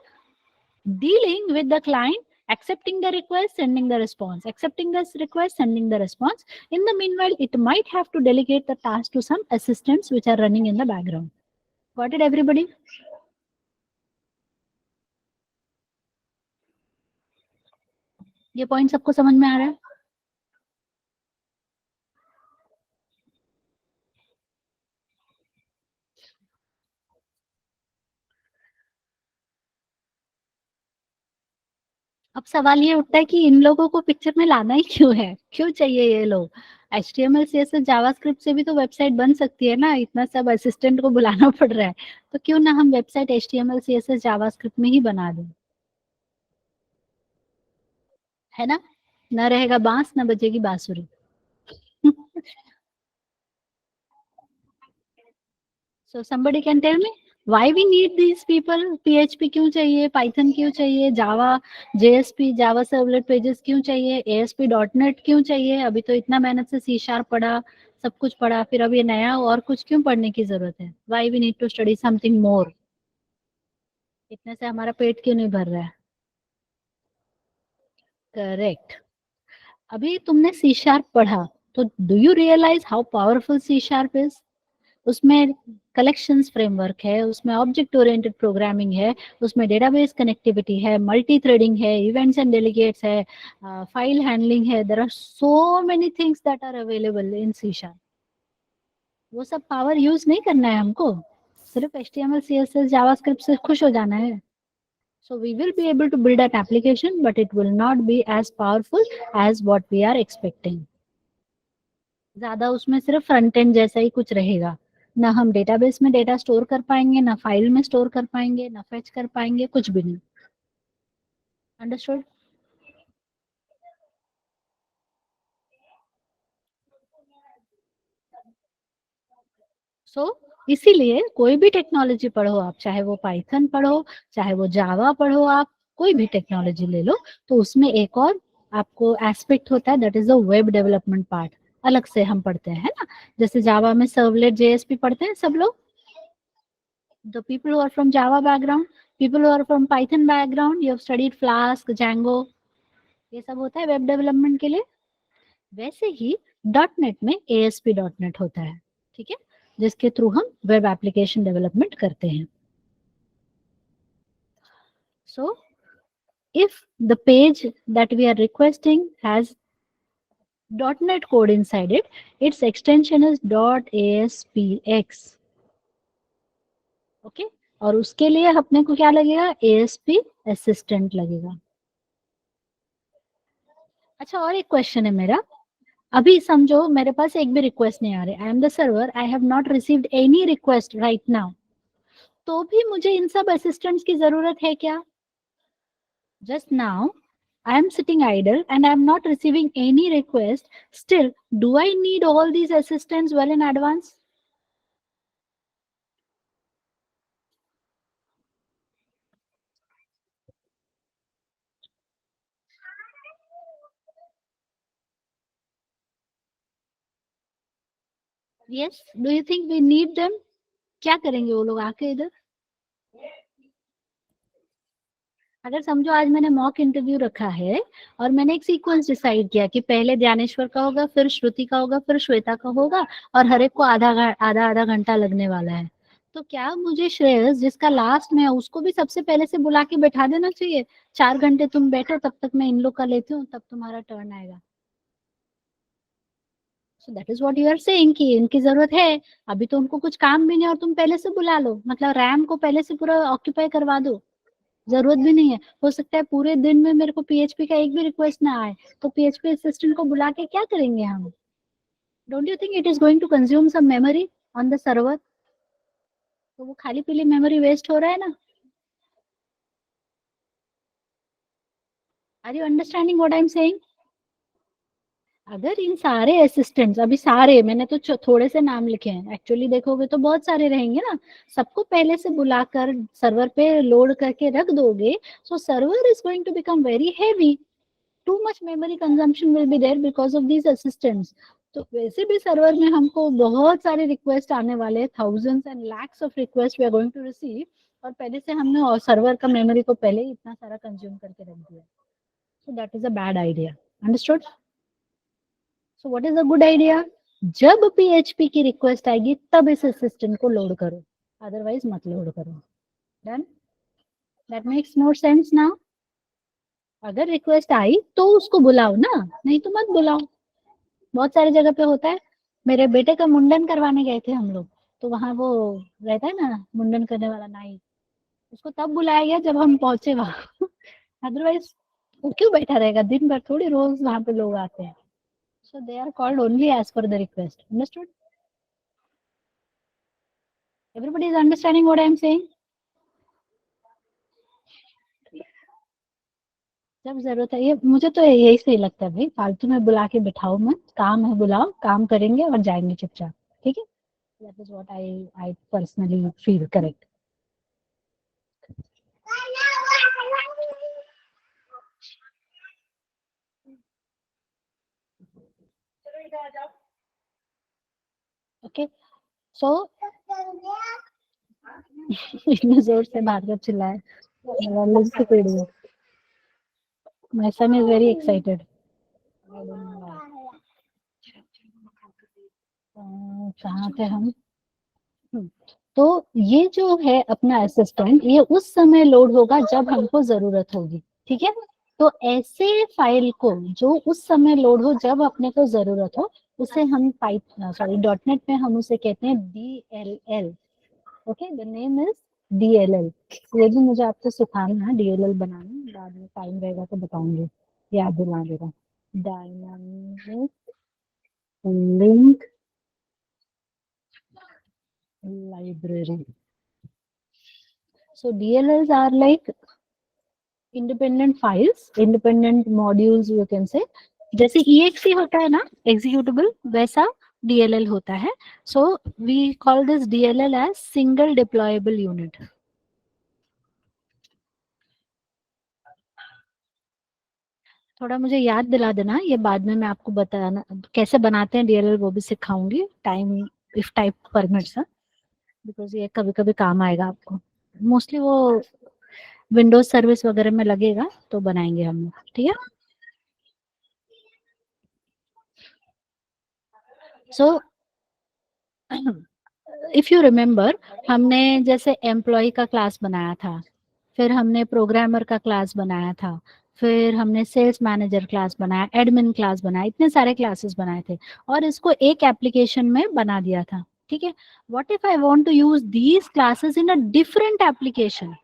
[SPEAKER 1] dealing with the client, accepting the request, sending the response, accepting this request, sending the response. In the meanwhile, it might have to delegate the task to some assistants which are running in the background. Got it, everybody? ये point सबको समझ में आ रहा है? अब सवाल ये उठता है कि इन लोगों को पिक्चर में लाना ही क्यों है? क्यों चाहिए ये लोग? HTML CSS जावास्क्रिप्ट से भी तो वेबसाइट बन सकती है ना. इतना सब असिस्टेंट को बुलाना पड़ रहा है, तो क्यों ना हम वेबसाइट HTML CSS जावास्क्रिप्ट में ही बना दें, है ना? न रहेगा बांस, न बजेगी बांसुरी. So somebody can tell me why we need these people? PHP क्यों चाहिए? Python क्यों चाहिए? Java, JSP, Java Servlet Pages क्यों चाहिए? ASP.NET क्यों चाहिए? अभी तो इतना मेहनत से C# पढ़ा, सब कुछ पढ़ा, फिर अब ये नया और कुछ क्यों पढ़ने की जरूरत है? Why we need to study something more? इतने से हमारा पेट क्यों नहीं भर रहा है? करेक्ट. अभी तुमने C# पढ़ा, तो do you realize how powerful C# इज? उसमें कलेक्शंस फ्रेमवर्क है, उसमें ऑब्जेक्ट ओरिएंटेड प्रोग्रामिंग है, उसमें डेटाबेस कनेक्टिविटी है, मल्टी थ्रेडिंग है, इवेंट्स एंड डेलीगेट्स है, फाइल हैंडलिंग है. There are so many things that are available in C#. वो सब पावर यूज नहीं करना है हमको, सिर्फ HTML CSS जावास्क्रिप्ट से खुश हो जाना है. So we will be able to build that application, but it will not be as powerful as what we are expecting. ज्यादा उसमें सिर्फ फ्रंट एंड जैसा ही कुछ रहेगा. ना हम डेटाबेस में डेटा स्टोर कर पाएंगे, ना फाइल में स्टोर कर पाएंगे, ना फेच कर पाएंगे, कुछ भी नहीं. अंडरस्टूड? सो इसीलिए कोई भी टेक्नोलॉजी पढ़ो आप, चाहे वो पाइथन पढ़ो, चाहे वो जावा पढ़ो, आप कोई भी टेक्नोलॉजी ले लो, तो उसमें एक और आपको एस्पेक्ट होता है, that is the web development part. अलग से हम पढ़ते हैं, है ना? जैसे जावा में सर्वलेट JSP पढ़ते हैं सब लोग. The people who are from Java background, people who are from Python background, you have studied Flask, Django, ये सब होता है वेब डेवलपमेंट के लिए. वैसे ही .NET में ASP.NET होता है, ठीक है, जिसके थ्रू हम वेब एप्लीकेशन डेवलपमेंट करते हैं. So if the page that we are requesting has .NET code inside it, its extension is .ASPX. Okay, और उसके लिए अपने को क्या लगेगा? ASP असिस्टेंट लगेगा. अच्छा, और एक क्वेश्चन है मेरा. अभी समझो मेरे पास एक भी रिक्वेस्ट नहीं आ रही. I am the server, I have not received any request right now. तो भी मुझे इन सब असिस्टेंट्स की जरूरत है क्या? Just now I am sitting idle and I am not receiving any request. Still, do I need all these assistants well in advance? Yes. Do you think we need them? क्या करेंगे वो लोग आके इधर? अगर समझो आज मैंने मॉक इंटरव्यू रखा है और मैंने एक सीक्वेंस डिसाइड किया कि पहले ज्ञानेश्वर का होगा, फिर श्रुति का होगा, फिर श्वेता का होगा और हर एक को आधा आधा घंटा लगने वाला है, तो क्या मुझे श्रेयस जिसका लास्ट में है उसको भी सबसे पहले से बुला के बैठा देना चाहिए? 4 घंटे तुम बैठो, तब तक मैं इन लोग का लेती हूँ, तब तुम्हारा टर्न आएगा। So that is what you are saying कि इनकी जरूरत है, अभी तो उनको कुछ काम भी नहीं और तुम पहले से बुला लो, मतलब रैम को पहले से पूरा ऑक्यूपाई करवा दो। जरूरत भी नहीं है, हो सकता है पूरे दिन में मेरे को पीएचपी का एक भी रिक्वेस्ट ना आए, तो पीएचपी असिस्टेंट को बुला के क्या करेंगे हम? Don't you think it is going to consume some memory on the server? तो वो खाली पीली मेमोरी वेस्ट हो रहा है ना। Are you understanding what I am saying? अगर इन सारे असिस्टेंट्स, अभी सारे मैंने तो थोड़े से नाम लिखे हैं, एक्चुअली देखोगे तो बहुत सारे रहेंगे ना, सबको पहले से बुलाकर सर्वर पे लोड करके रख दोगे, so server is going to become very heavy, too much memory consumption will be there because of these assistants। तो वैसे भी सर्वर में हमको बहुत सारे रिक्वेस्ट आने वाले, thousands and lakhs of requests we are going to receive, और पहले से हमने सर्वर का मेमोरी को पहले ही इतना सारा कंज्यूम करके रख दिया, so that is a bad idea। Understood? So what is a good idea? जब PHP की रिक्वेस्ट आएगी तब इस असिस्टेंट को लोड करो, अदरवाइज मत लोड करो। Done? That makes more sense now. अगर रिक्वेस्ट आई तो उसको बुलाओ ना, नहीं तो मत बुलाओ। बहुत सारी जगह पे होता है। मेरे बेटे का मुंडन करवाने गए थे हम लोग, तो वहां वो रहता है ना मुंडन करने वाला नाई, उसको तब बुलाया गया जब हम पहुंचे वहां। अदरवाइज वो क्यों बैठा रहेगा दिन भर, थोड़ी रोज वहां पे लोग आते हैं। So they are called only as per the request. Understood? Everybody is understanding what I am saying? जब जरूरत है, ये मुझे तो यही सही लगता है भाई, फालतू में बुला के बिठाओ मत, काम है बुलाओ, काम करेंगे और जाएंगे चुपचाप। ठीक है? That is what I personally feel correct. Okay, so इतने जोर से बात कर चिल्लाए, मेरा लिप्स से पीड़ गया। My son is very excited. कहाँ थे हम? हम्म, तो ये जो है अपना असिस्टेंट, ये उस समय लोड होगा जब हमको जरूरत होगी। ठीक है? तो ऐसे फाइल को जो उस समय लोड हो जब अपने को जरूरत हो, उसे हम पाइप सॉरी डॉट नेट में हम उसे कहते हैं DLL। Okay, the name is DLL। ये भी मुझे आपको सिखाना है DLL बनाना, बाद में टाइम रहेगा तो बताऊंगी, याद दिला देगा। Dynamic link library। So DLLs are like independent files, independent modules you can say। जैसे exe होता है ना executable, वैसा DLL होता है। So we call this DLL as single deployable unit। थोड़ा मुझे याद दिला देना, ये बाद में मैं आपको बताना कैसे बनाते हैं DLL, वो भी सिखाऊंगी time, if time permits, because ये कभी कभी काम आएगा आपको। मोस्टली वो विंडोज सर्विस वगैरह में लगेगा तो बनाएंगे हम लोग। ठीक है? सो इफ यू रिमेम्बर, हमने जैसे एम्प्लॉय का क्लास बनाया था, फिर हमने प्रोग्रामर का क्लास बनाया था, फिर हमने सेल्स मैनेजर क्लास बनाया, एडमिन क्लास बनाया, इतने सारे क्लासेस बनाए थे और इसको एक एप्लीकेशन में बना दिया था। ठीक है? What if I want to use these classes in a different application,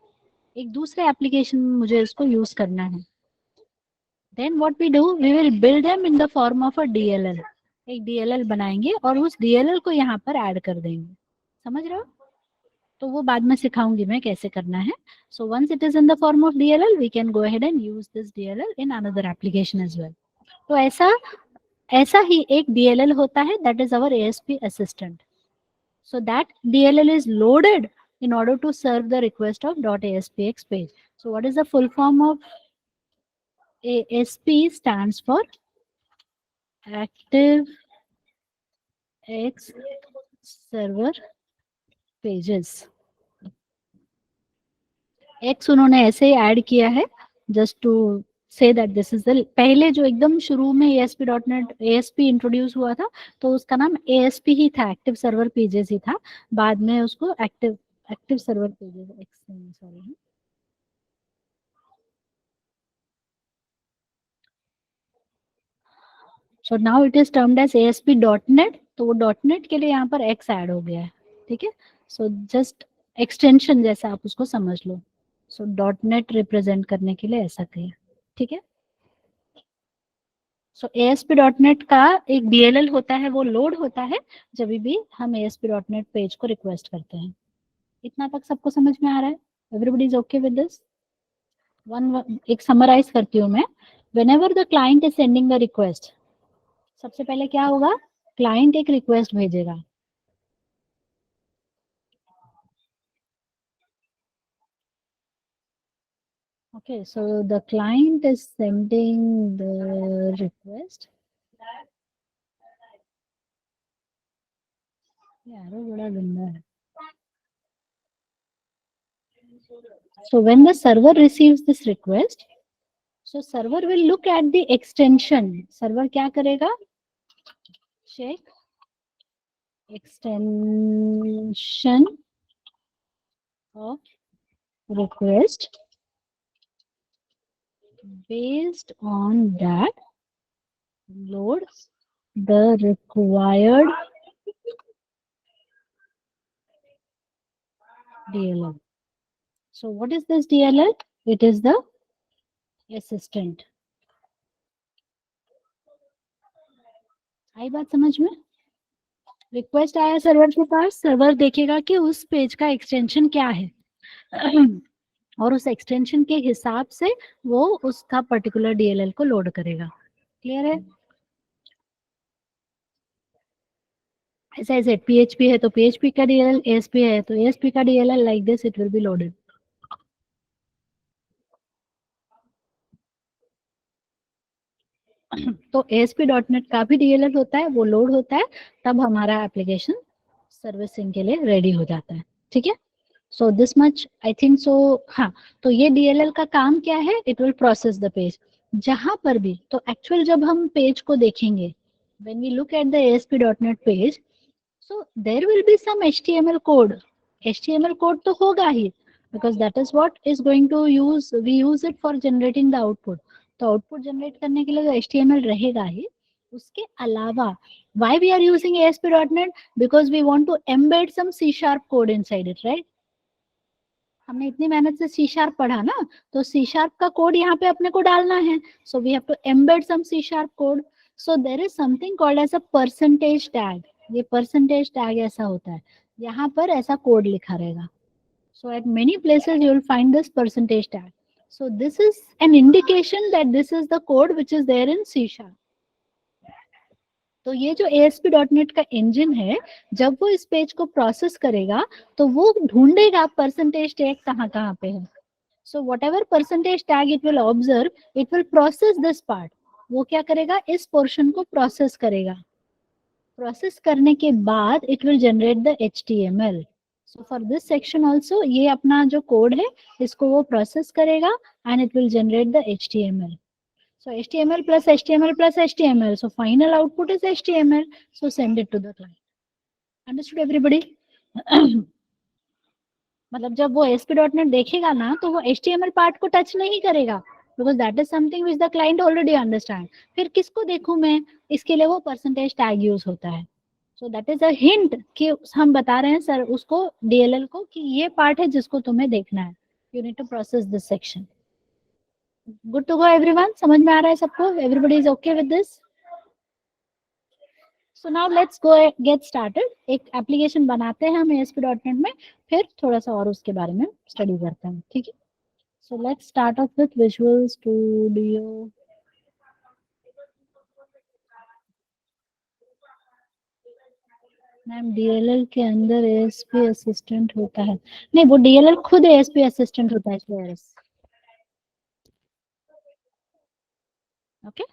[SPEAKER 1] एक दूसरे एप्लीकेशन में मुझे इसको यूज करना है, then what we do, we will build them in the form of a DLL। एक DLL बनाएंगे और उस DLL को यहाँ पर ऐड कर देंगे। समझ रहे हो? तो वो बाद में सिखाऊंगी मैं कैसे करना है. So once it is in the form of DLL we can go ahead and use this DLL in another application as well. तो ऐसा ऐसा ही एक DLL होता है, that is our ASP assistant. So that DLL is loaded in order to serve the request of .aspx page. So what is the full form of ASP? Stands for Active X Server Pages. X उन्होंने ऐसे ही add किया है just to say that this is the, पहले जो एकदम शुरू में ASP.NET ASP introduce हुआ था तो उसका नाम ASP ही था, एक्टिव सर्वर पेजेस ही था. बाद में उसको active server pages, sorry, so now it is termed as ASP.NET. तो वो .NET के लिए यहाँ पर X ऐड हो गया है. ठीक है, सो जस्ट एक्सटेंशन जैसा आप उसको समझ लो. सो .NET रिप्रेजेंट करने के लिए ऐसा कहिए. ठीक है, सो ASP.NEट का एक DLL होता है, वो लोड होता है जब भी हम ASP.NET पेज को रिक्वेस्ट करते हैं. इतना तक सबको समझ में आ रहा है? Everybody is okay with this? एक समराइज करती हूँ मैं. Whenever the client is sending the request, सबसे पहले क्या होगा, क्लाइंट एक रिक्वेस्ट भेजेगा. Okay, so the client is sending the request. यारो बड़ा गंदा है. So when the server receives this request, so server will look at the extension. Server क्या करेगा? Check extension of request. Based on that, loads the required DLL. So what is this DLL? It is the assistant. आई बात समझ में? Request आया server के पास, server देखेगा कि उस पेज का एक्सटेंशन क्या है और उस एक्सटेंशन के हिसाब से वो उसका पर्टिकुलर DLL को लोड करेगा. क्लियर है? ऐसा ऐसे PHP है तो PHP का DLL, ASP है तो ASP का DLL, like this it will be loaded. तो ASP.NET का भी DLL होता है, वो लोड होता है तब हमारा एप्लीकेशन सर्विसिंग के लिए रेडी हो जाता है. ठीक है, so this much I think so. हाँ, तो ये DLL का काम क्या है? It will process the page. जहां पर भी, तो एक्चुअल जब हम पेज को देखेंगे, when we look at the ASP.NET page, so there will be some HTML code. HTML code तो होगा ही, because that is what is going to use, we use it for generating the output. तो output generate करने के लिए तो HTML रहेगा ही. उसके अलावा why we are using ASP.NET? Because we want to embed some C# code inside it, right? हमने इतनी मेहनत से C# पढ़ा ना, तो C# का कोड यहाँ पे अपने को डालना है. So we have to embed some C# code. So there is something called as a percentage tag. ये परसेंटेज टैग ऐसा होता है, यहाँ पर ऐसा कोड लिखा रहेगा. So at many places you will find this percentage tag. So this is an indication that this is the code which is there in C#. तो ये जो ASP.NET का इंजन है, जब वो इस पेज को प्रोसेस करेगा तो वो ढूंढेगा परसेंटेज टैग कहाँ कहाँ पे है. So what ever percentage tag it will observe, it will process this part. वो क्या करेगा? इस पोर्शन को प्रोसेस करेगा. प्रोसेस करने के बाद it will generate the HTML. So for this section also ये अपना जो कोड है इसको वो प्रोसेस करेगा and it will generate the HTML. So HTML plus HTML plus HTML. So final output is HTML. So send it to the client. Understood everybody? मतलब जब वो ASP.NET देखेगा ना तो वो HTML पार्ट को टच नहीं करेगा, because that is something which the client already understand. फिर किसको देखूं मैं? इसके लिए वो परसेंटेज टैग यूज होता है. So that is a hint कि हम बता रहे हैं सर उसको DLL को कि ये पार्ट है जिसको तुम्हें देखना है. You need to process this section. Good to go everyone? समझ में आ रहा है सबको? Everybody is okay with this? So now let's go get started. एक एप्लीकेशन बनाते हैं हम ASP.NET में, फिर थोड़ा सा और उसके बारे में स्टडी करते हैं. ठीक है. So let's start of with visual studio. Ma'am DLL के अंदर ASP असिस्टेंट होता है. नहीं, वो DLL खुद ASP असिस्टेंट होता है इसलिए. Okay.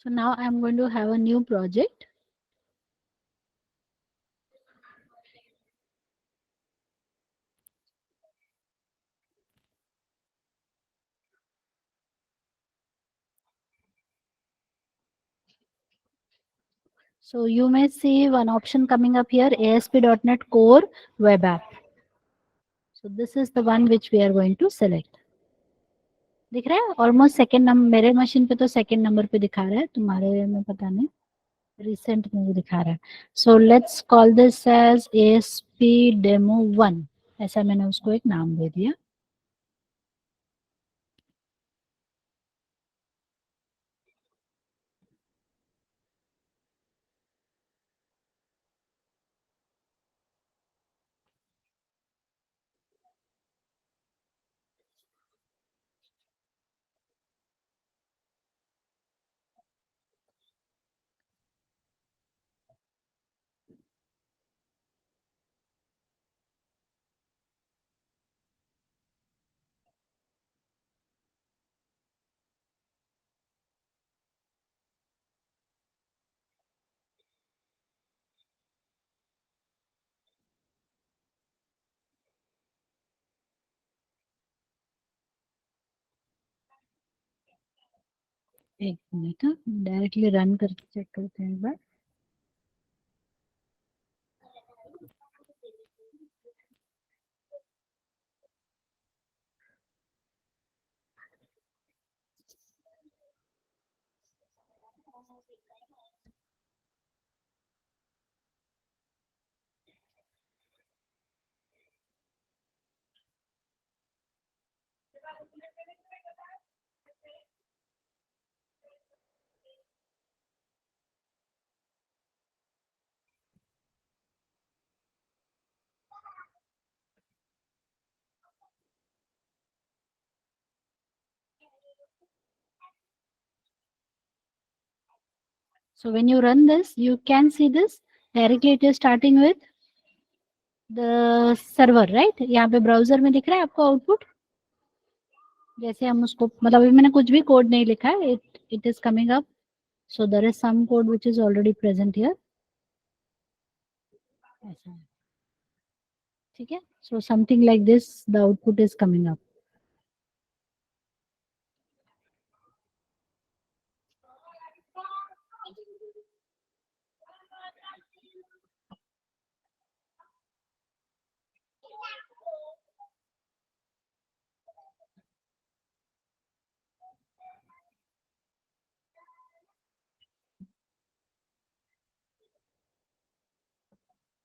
[SPEAKER 1] So now I'm going to have a new project. So you may see one option coming up here, ASP.NET Core Web App. So this is the one which we are going to select. दिख रहा है almost second number. मेरे machine पे तो second number पे दिखा रहा है, तुम्हारे में पता नहीं, रिसेंट में भी दिखा रहा है. So let's call this as ASP demo 1. ऐसा मैंने उसको एक नाम दे दिया. एक मिनट, डायरेक्टली रन करके चेक करते हैं एक बार. So when you run this, you can see this directly. It is starting with the server, right? यहाँ पे ब्राउजर में दिख रहा है आपको आउटपुट. जैसे हम उसको, मतलब अभी मैंने कुछ भी कोड नहीं लिखा है. It is coming up. So there is some code which is already present here. ऐसा है. ठीक है. So something like this the output is coming up.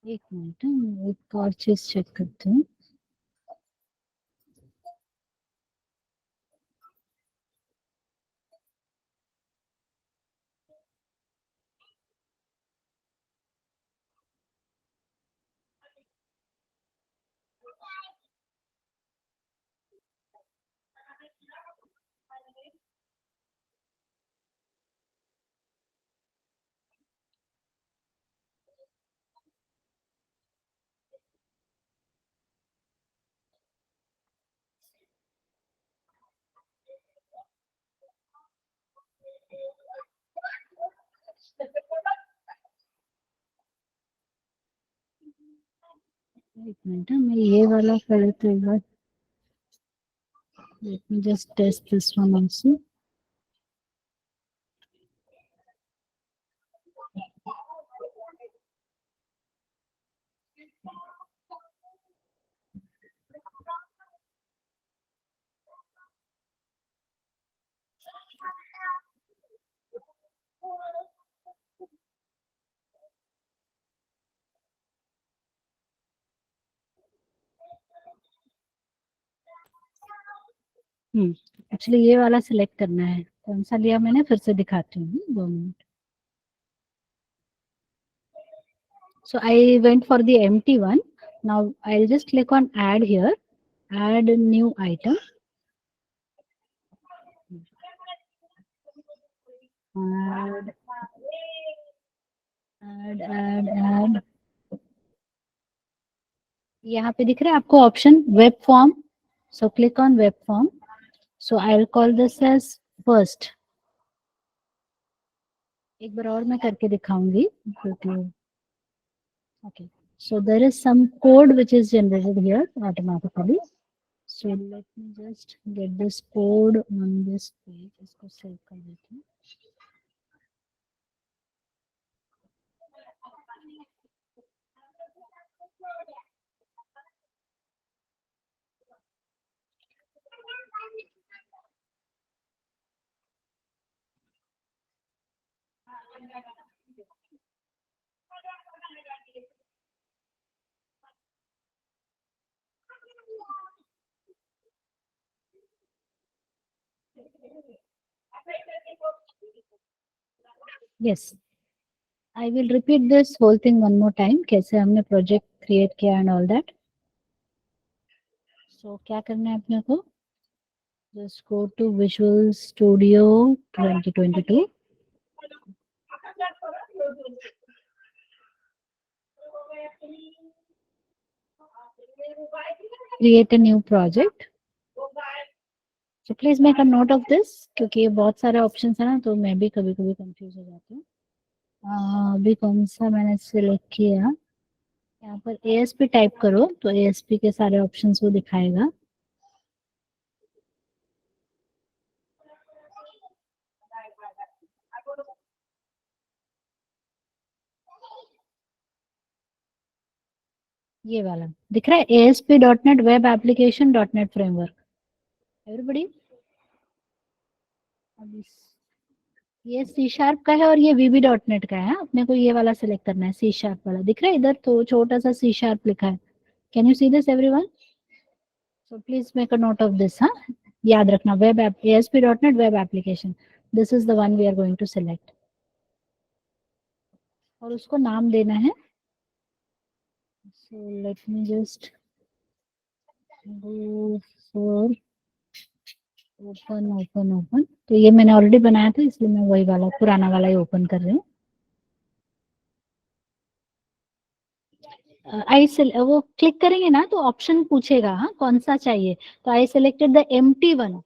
[SPEAKER 1] एक मिनट, एक और चीज चेक करते हैं. एक मिनट, मैं ये वाला कर तो एक बार. Let me just test this one also. Actually ये वाला सिलेक्ट करना है, कौन सा लिया मैंने, फिर से दिखाती हूँ, 2 minute. So I went for the empty one. Now I'll just click on add here, add new item. Add. यहाँ पे दिख रहा है आपको option web form. So click on web form. So I'll call this as first. एक बार और मैं करके दिखाऊंगी. Okay. So there is some code which is generated here automatically. So let me just get this code on this page. इसको save कर देती हूँ. Yes. I will repeat this whole thing one more time. कैसे हमने project create किया and all that. So क्या करना है अपने को? Just go to Visual Studio 2022. Create a new project. So please make a note of this क्योंकि ये बहुत सारे ऑप्शंस है ना, तो मैं भी कभी कभी कंफ्यूज हो जाती हूँ. अभी कौन सा मैंने सिलेक्ट किया, यहाँ पर ASP टाइप करो तो ASP के सारे ऑप्शंस वो दिखाएगा. ये वाला दिख रहा है ASP.NET web application .NET framework. Everybody, ये C# का है और ये VB.NEट का है. अपने को ये वाला सिलेक्ट करना है, C# वाला. दिख रहा है इधर तो छोटा सा C# लिखा है. Can you see this everyone? So please make a note of this. हाँ, याद रखना, web app ASP.NET web application, this is the one we are going to select. और उसको नाम देना है. So let me just go for open. तो ये मैंने ऑलरेडी बनाया था इसलिए मैं वही वाला पुराना वाला ही ओपन कर रही हूँ. वो क्लिक करेंगे ना तो ऑप्शन पूछेगा, हाँ, कौन सा चाहिए. तो I selected the empty one.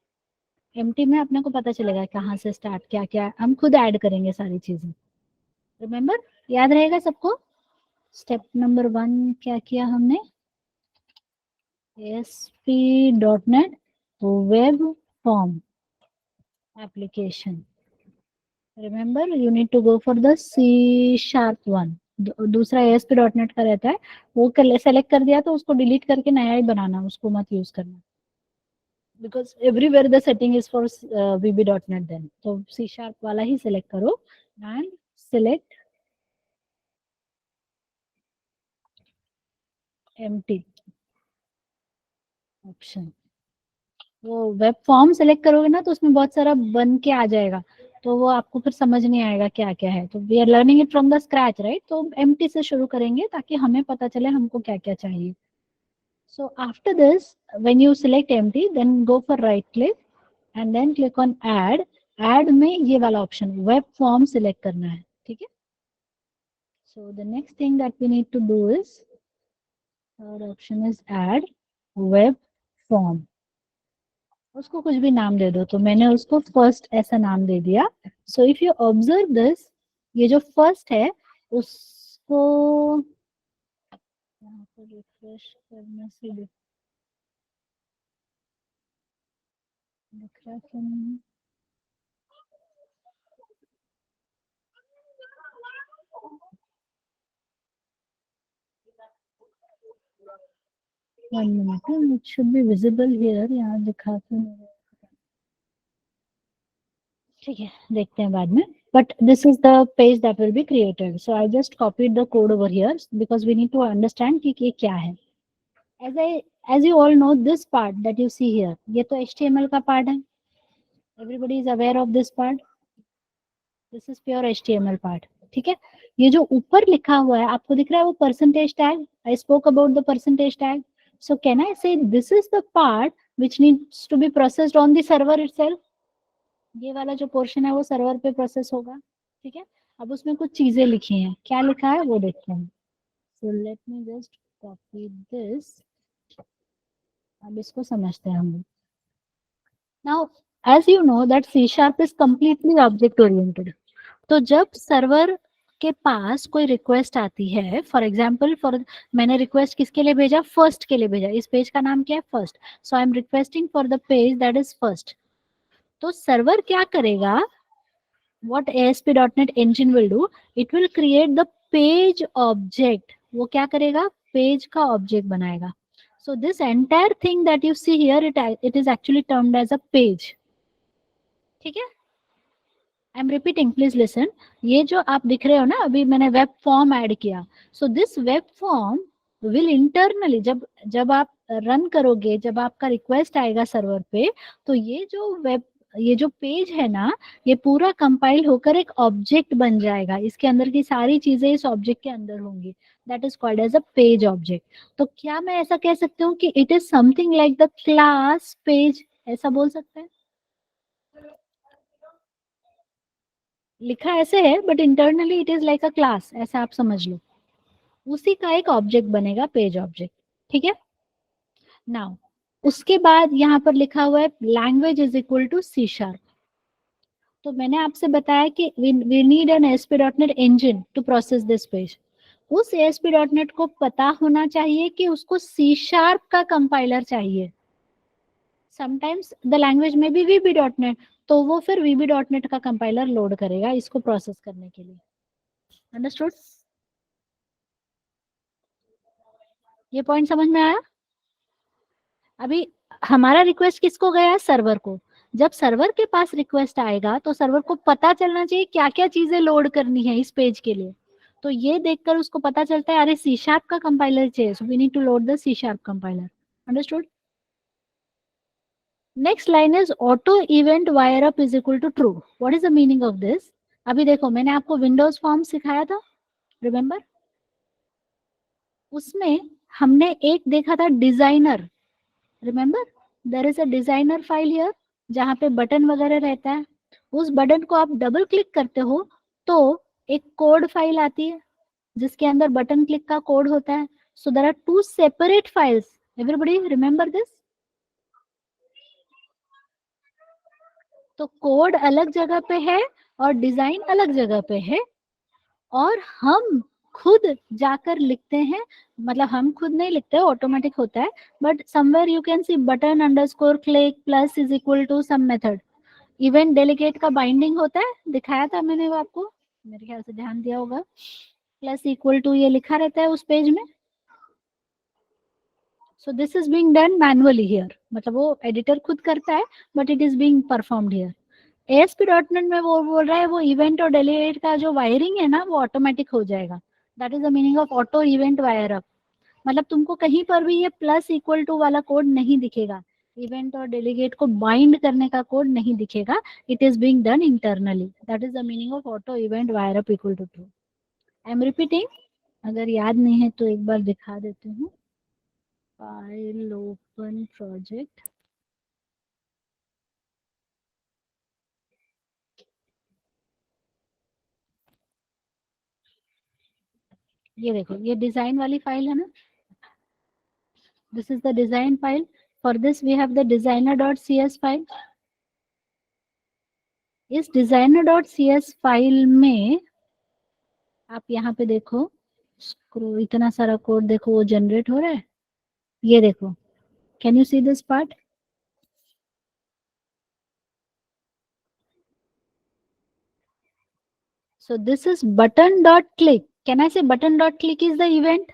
[SPEAKER 1] Empty में अपने को पता चलेगा कहाँ से स्टार्ट, क्या क्या हम खुद ऐड करेंगे सारी चीजें. रिमेम्बर, याद रहेगा सबको. स्टेप नंबर 1 क्या किया हमने, ASP.NET web form application. Remember you need to go for the C# one. दूसरा ASP.NEट का रहता है, वो सेलेक्ट कर दिया तो उसको डिलीट करके नया ही बनाना, उसको मत यूज करना. Because everywhere the setting is for VB.NET then. तो C# वाला ही सिलेक्ट करो एंड सिलेक्ट एम्प्टी ऑप्शन. वो वेब फॉर्म सेलेक्ट करोगे ना तो उसमें बहुत सारा बन के आ जाएगा, तो वो आपको फिर समझ नहीं आएगा क्या क्या है. तो we are learning it from the scratch, right. तो एम्प्टी से शुरू करेंगे ताकि हमें पता चले हमको क्या क्या चाहिए. So after this, when you select empty, then go for right click and then click on add. Add में ये वाला ऑप्शन web form select करना है, ठीक है. So the next thing that we need to do is, our option is add web form. उसको कुछ भी नाम दे दो, तो मैंने उसको फर्स्ट ऐसा नाम दे दिया. So if you observe this, ये जो फर्स्ट है उसको यहाँ पर रिफ्रेश करने से दिख रहा क्यों नहीं. One minute, it should be visible here. यहाँ दिखा तो नहीं रहा. ठीक है, देखते हैं बाद में. But this is the page that will be created. So I just copied the code over here because we need to understand कि ये क्या है. As I As you all know, this part that you see here, ये तो HTML का part है. Everybody is aware of this part. This is pure HTML part. ठीक है. ये जो ऊपर लिखा हुआ है आपको दिख रहा है वो percentage tag. I spoke about the percentage tag. So can I say this is the part which needs to be processed on the server itself? ये वाला जो पोर्शन है वो सर्वर पे प्रोसेस होगा. ठीक है. अब उसमें कुछ चीजें लिखी हैं. क्या लिखा है वो देखते हैं. So let me just copy this. अब इसको समझते हैं हम. Now, as you know that C# is completely object oriented. तो जब सर्वर के पास कोई रिक्वेस्ट आती है, फॉर एग्जाम्पल मैंने रिक्वेस्ट किसके लिए भेजा, फर्स्ट के लिए भेजा. इस पेज का नाम क्या है, first. So I am requesting for the page that is first. तो सर्वर क्या करेगा, what ASP.NET Engine will do, it will create the page object. वो क्या करेगा, पेज का ऑब्जेक्ट बनाएगा. So this entire thing that you see here, it is actually termed as a page. ठीक है. आई एम रिपीटिंग, प्लीज लिसन. ये जो आप दिख रहे हो ना, अभी मैंने वेब फॉर्म ऐड किया. So this web form will internally, जब आप रन करोगे, जब आपका रिक्वेस्ट आएगा सर्वर पे, तो ये जो पेज है ना, ये पूरा कंपाइल होकर एक ऑब्जेक्ट बन जाएगा. इसके अंदर की सारी चीजें इस ऑब्जेक्ट के अंदर होंगी. That is called as a page object. तो क्या मैं ऐसा कह सकती हूँ कि it is something like the class page, ऐसा बोल सकते हैं. लिखा ऐसे है but internally it is like a class, ऐसा आप समझ लो. उसी का एक ऑब्जेक्ट बनेगा, पेज ऑब्जेक्ट. ठीक है. नाउ उसके बाद यहाँ पर लिखा हुआ है language is equal to C#. तो मैंने आपसे बताया कि we need an ASP.NET Engine to process this page. उस ASP.NET को पता होना चाहिए कि उसको C# का कंपाइलर चाहिए. समटाइम्स द लैंग्वेज में भी VB.NET, तो वो फिर VB.NET का कंपाइलर लोड करेगा इसको प्रोसेस करने के लिए. अंडरस्टूड. ये पॉइंट समझ में आया. अभी हमारा रिक्वेस्ट किसको गया, सर्वर को. जब सर्वर के पास रिक्वेस्ट आएगा तो सर्वर को पता चलना चाहिए क्या क्या चीजें लोड करनी है इस पेज के लिए. तो ये देखकर उसको पता चलता है अरे C# का कंपाइलर चाहिए, so we need to load the C# compiler. Understood. Next line is auto event wire up is equal to true. What is the meaning of this. अभी देखो मैंने आपको विंडोज फॉर्म सिखाया था, रिमेम्बर. उसमें हमने एक देखा था designer, remember. There is a designer file here जहाँ पे बटन वगैरह रहता है. उस बटन को आप डबल क्लिक करते हो तो एक कोड फाइल आती है जिसके अंदर बटन क्लिक का कोड होता है. So there are two separate files. Everybody remember this. तो कोड अलग जगह पे है और डिजाइन अलग जगह पे है, और हम खुद जाकर लिखते हैं. मतलब हम खुद नहीं लिखते, ऑटोमेटिक होता है. But somewhere you can see button underscore click plus is equal to some method. Event delegate का बाइंडिंग होता है, दिखाया था मैंने वो आपको, मेरे ख्याल से ध्यान दिया होगा. प्लस इक्वल टू ये लिखा रहता है उस पेज में. सो this is being done manually here, मतलब वो एडिटर खुद करता है but it is being performed here. ASP.NET में वो बोल रहा है वो इवेंट और डेलीगेट का जो वायरिंग है ना वो ऑटोमेटिक हो जाएगा. That is the meaning of auto event wire up. मतलब तुमको कहीं पर भी ये प्लस इक्वल टू वाला कोड नहीं दिखेगा, इवेंट और डेलीगेट को बाइंड करने का कोड नहीं दिखेगा. It is being done internally. That is the meaning of auto event wire up equal to true. I am repeating, अगर याद नहीं है तो एक बार दिखा देती हूँ. File open project. ये देखो ये डिजाइन वाली फाइल है ना. This is the design file. For this we have the designer.cs file. इस designer.cs फाइल में आप यहाँ पे देखो, इतना सारा कोड देखो वो जनरेट हो रहा है. ये देखो, can you see this part. So this is button.click. Can I say button.click is the event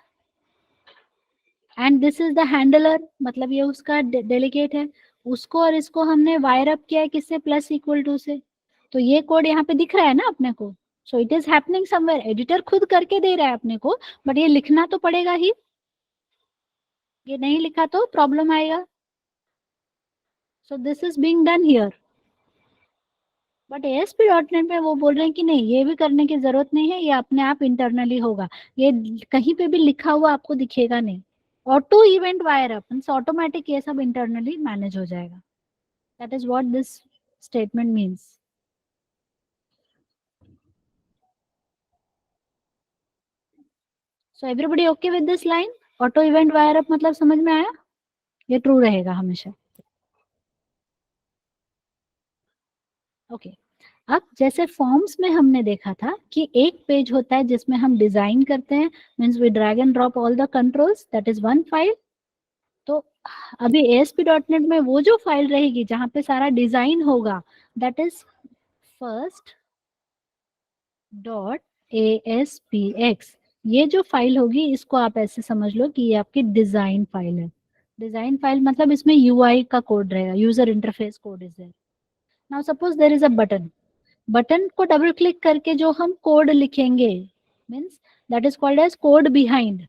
[SPEAKER 1] and this is the handler. मतलब ये उसका डेलीगेट है. उसको और इसको हमने वायर अप किया है किससे, प्लस इक्वल टू से. तो ये कोड यहाँ पे दिख रहा है ना अपने को. So it is happening somewhere. Editor खुद करके दे रहा है अपने को, बट ये लिखना तो पड़ेगा ही. ये नहीं लिखा तो प्रॉब्लम आएगा. सो this is being done here. But ASP.NET में वो बोल रहे हैं कि नहीं, ये भी करने की जरूरत नहीं है, ये अपने आप इंटरनली होगा. ये कहीं पे भी लिखा हुआ आपको दिखेगा नहीं. ऑटो इवेंट वायर अपन ऑटोमेटिक ये सब इंटरनली मैनेज हो जाएगा. That is what this statement means. So everybody okay with this line. Auto event wire up मतलब समझ में आया. ये ट्रू रहेगा हमेशा. ओके. अब जैसे फॉर्म्स में हमने देखा था कि एक पेज होता है जिसमें हम डिजाइन करते हैं, means we drag and drop all the controls, that is one file. तो अभी ASP.NET में वो जो फाइल रहेगी जहां पे सारा डिजाइन होगा, that is first dot ASPX. ये जो फाइल होगी इसको आप ऐसे समझ लो कि ये आपकी डिजाइन फाइल है. डिजाइन फाइल मतलब इसमें UI का कोड रहेगा, user interface code is there. Now suppose there is a button. Button को डबल क्लिक करके जो हम कोड लिखेंगे, means that is called as code behind.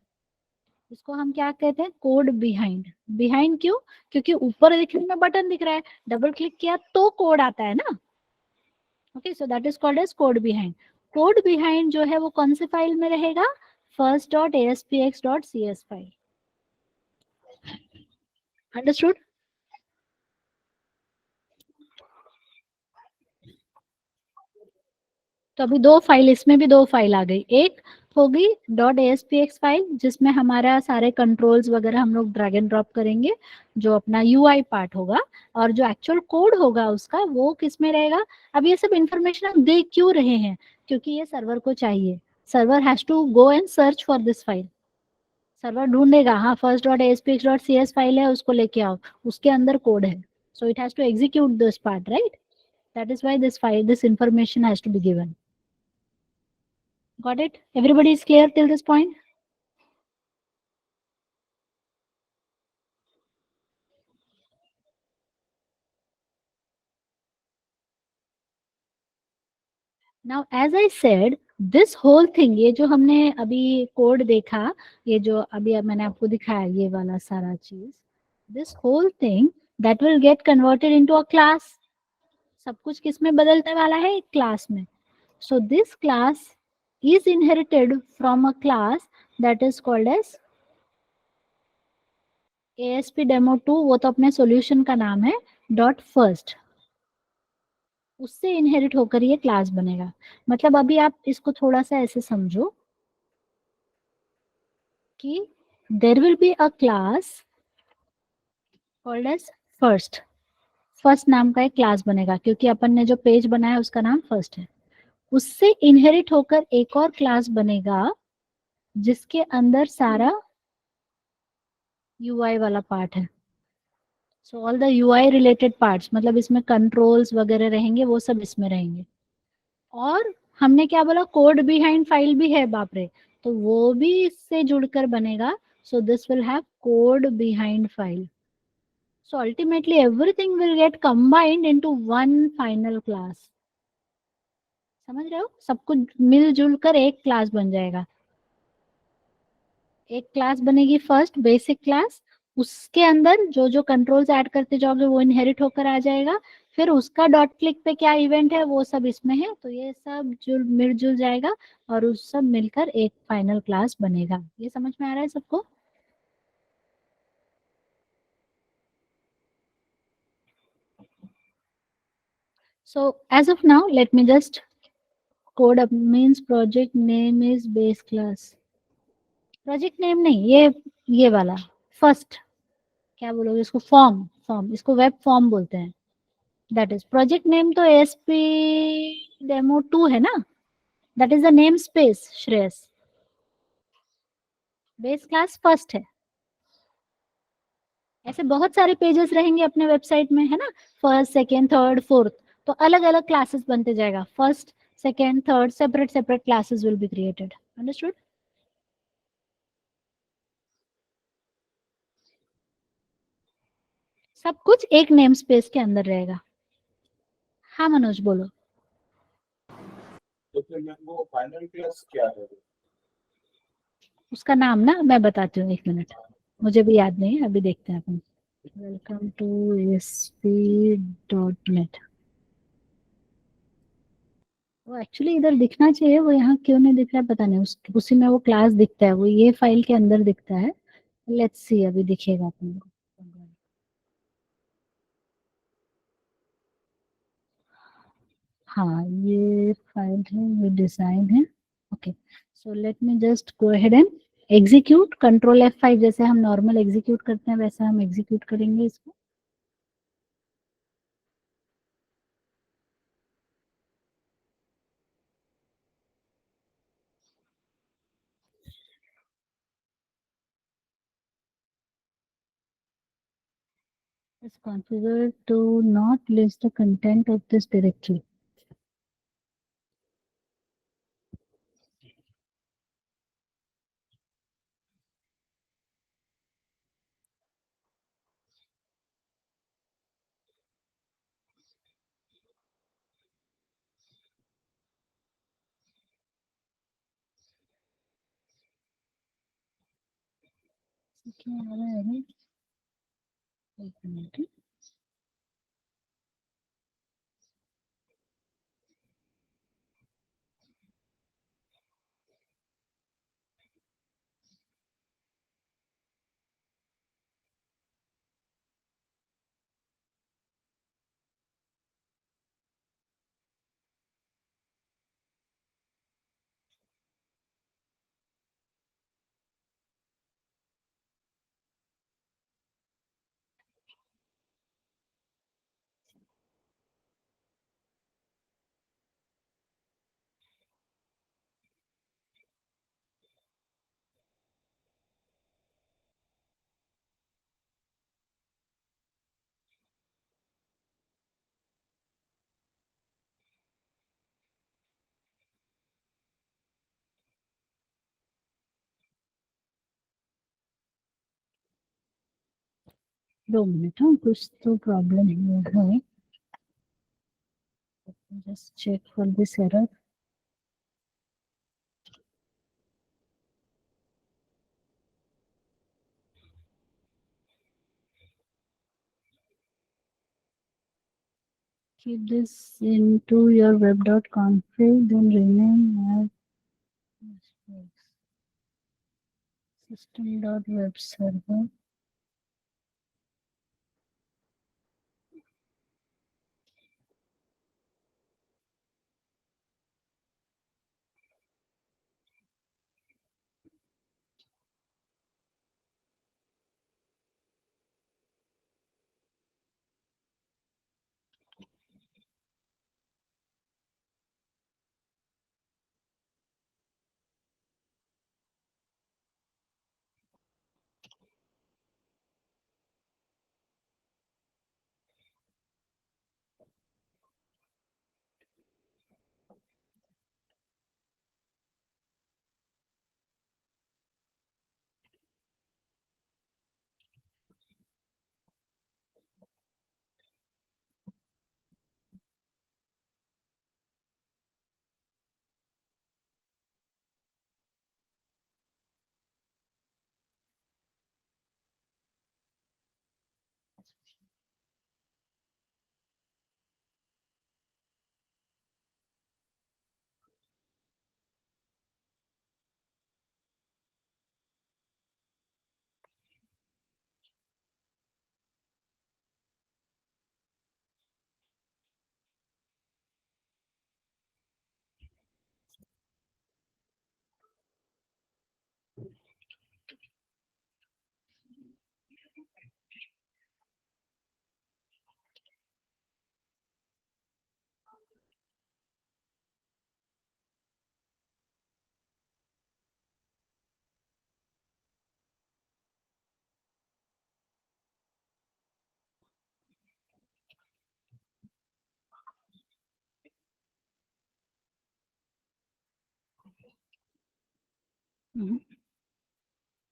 [SPEAKER 1] इसको हम क्या कहते हैं, कोड बिहाइंड. बिहाइंड क्यों? क्योंकि ऊपर दिखने में बटन दिख रहा है, डबल क्लिक किया तो कोड आता है ना. Okay, so that is called as code behind. Code behind जो है वो कौन से फाइल में रहेगा, first dot ASPX dot CS file. Understood. तो अभी दो फाइल, इसमें भी दो फाइल आ गई. एक होगी डॉट ASPX फाइल जिसमें हमारा सारे कंट्रोल्स वगैरह हम लोग ड्रैग एंड ड्रॉप करेंगे, जो अपना UI पार्ट होगा. और जो एक्चुअल कोड होगा उसका वो किस में रहेगा. अब ये सब इंफॉर्मेशन हम दे क्यों रहे हैं, क्योंकि ये सर्वर को चाहिए. Server has to go and search for this file. Server ढूंढेगा, हाँ first dot ASPX dot CS file है, उसको लेके आओ, उसके अंदर कोड है. So it has to execute this part, right. That is why this file, this information has to be given. Got it? Everybody is clear till this point? Now, as I said, this whole thing, ये जो हमने अभी code देखा, ये जो अभी मैंने आपको दिखाया, ये वाला सारा चीज, this whole thing that will get converted into a class. सब कुछ किस में बदलने वाला है, एक क्लास में. So this class is inherited from a class that is called as ASP demo 2. वो तो अपने सॉल्यूशन का नाम है, डॉट फर्स्ट. उससे इनहेरिट होकर ये क्लास बनेगा. मतलब अभी आप इसको थोड़ा सा ऐसे समझो कि there will be a class called as first. First नाम का एक क्लास बनेगा क्योंकि अपन ने जो पेज बनाया उसका नाम फर्स्ट है. उससे इनहेरिट होकर एक और क्लास बनेगा जिसके अंदर सारा UI वाला पार्ट है. So all the UI related parts, मतलब इसमें कंट्रोल्स वगैरह रहेंगे, वो सब इसमें रहेंगे. और हमने क्या बोला, कोड बिहाइंड फाइल भी है, बाप रे, तो वो भी इससे जुड़कर बनेगा. So this will have code behind file. So ultimately everything will get combined into one final class. समझ रहे हो, सब कुछ मिलजुल कर एक क्लास बन जाएगा. एक क्लास बनेगी फर्स्ट, बेसिक क्लास. उसके अंदर जो जो कंट्रोल्स ऐड करते जाओगे वो इनहेरिट होकर आ जाएगा. फिर उसका डॉट क्लिक पे क्या इवेंट है वो सब इसमें है, तो ये सब जुल मिलजुल जाएगा और उस सब मिलकर एक फाइनल क्लास बनेगा. ये समझ में आ रहा है सबको. So as of now let me just code up. Means project name is base class. Project name नहीं, ये वाला फर्स्ट, क्या बोलोगे इसको, फॉर्म. फॉर्म, इसको वेब फॉर्म बोलते हैं. That is project name. तो ASP डेमो 2 है ना, that is the namespace Shreyas. Base class first है. ऐसे बहुत सारे पेजेस रहेंगे अपने वेबसाइट में, है ना. फर्स्ट, सेकेंड, थर्ड, फोर्थ, तो अलग अलग क्लासेस बनते जाएगा. First, second, third, separate separate classes will be created. Understood. सब कुछ एक नेम स्पेस के अंदर रहेगा. हाँ मनोज बोलो.
[SPEAKER 2] तो फिर वो फाइनल क्लास क्या है?
[SPEAKER 1] उसका नाम ना मैं बताती हूँ, एक मिनट. मुझे भी याद नहीं है, अभी देखते हैं अपन। Welcome to ASP.NET। वो एक्चुअली इधर दिखना चाहिए, वो यहाँ क्यों नहीं दिख रहा है पता नहीं, उसी में वो क्लास दिखता है, वो ये फाइल के अंदर दिखता है। लेट्स सी, अभी दिखेगा अपन को। हाँ, ये फाइल है, ये डिजाइन है। Okay, so let me just go ahead and execute. Control F5 जैसे हम नॉर्मल एग्जीक्यूट करते हैं वैसा हम एग्जीक्यूट करेंगे इसको। Is configured to not list the content of this directory. क्या आ रहा है? एक मिनट। 2 मिनट, हाँ कुछ तो प्रॉब्लम है। Just check for this error. Keep this into your web.config, then rename as system.web server।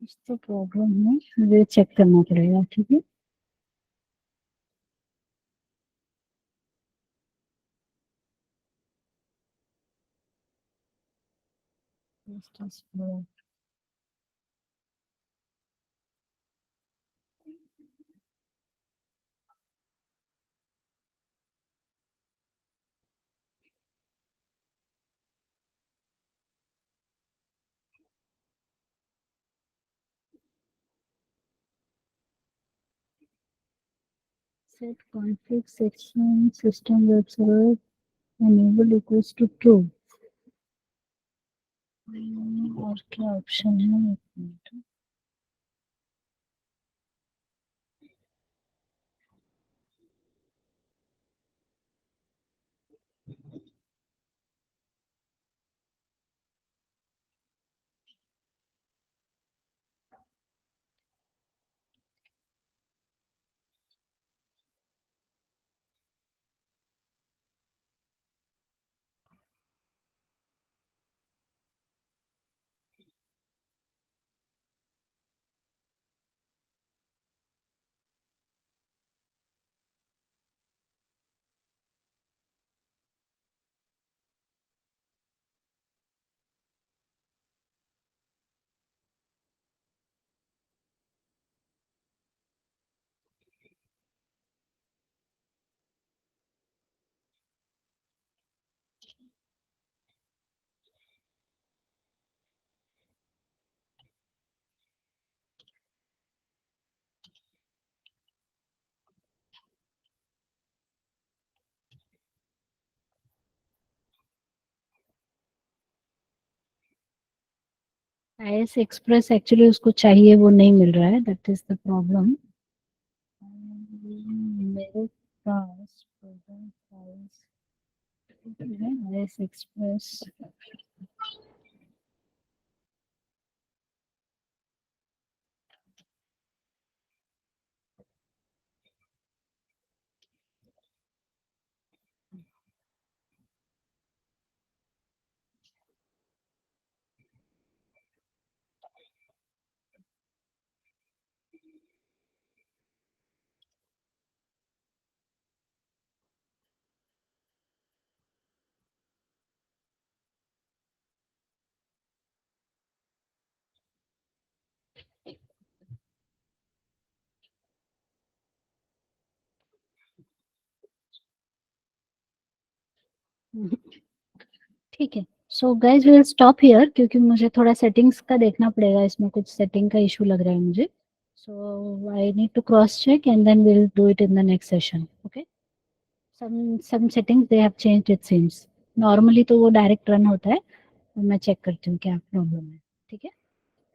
[SPEAKER 1] कुछ तो प्रॉब्लम है, मुझे चेक करना पड़ेगा, ठीक है। Just as well. set config section system web server enable equals to true. और क्या ऑप्शन है? एक मिनट. IS एक्सप्रेस एक्चुअली उसको चाहिए, वो नहीं मिल रहा है. That is the problem. मेरे पास प्रोग्राम फाइल्स है IS एक्सप्रेस. ठीक है. So guys will stop here, क्योंकि मुझे थोड़ा सेटिंग्स का देखना पड़ेगा. इसमें कुछ सेटिंग का इशू लग रहा है मुझे. So I need to cross check and then will do it in the next session. Okay. some settings they have changed it seems. Normally तो वो डायरेक्ट रन होता है. मैं चेक करती हूँ क्या प्रॉब्लम है. ठीक है.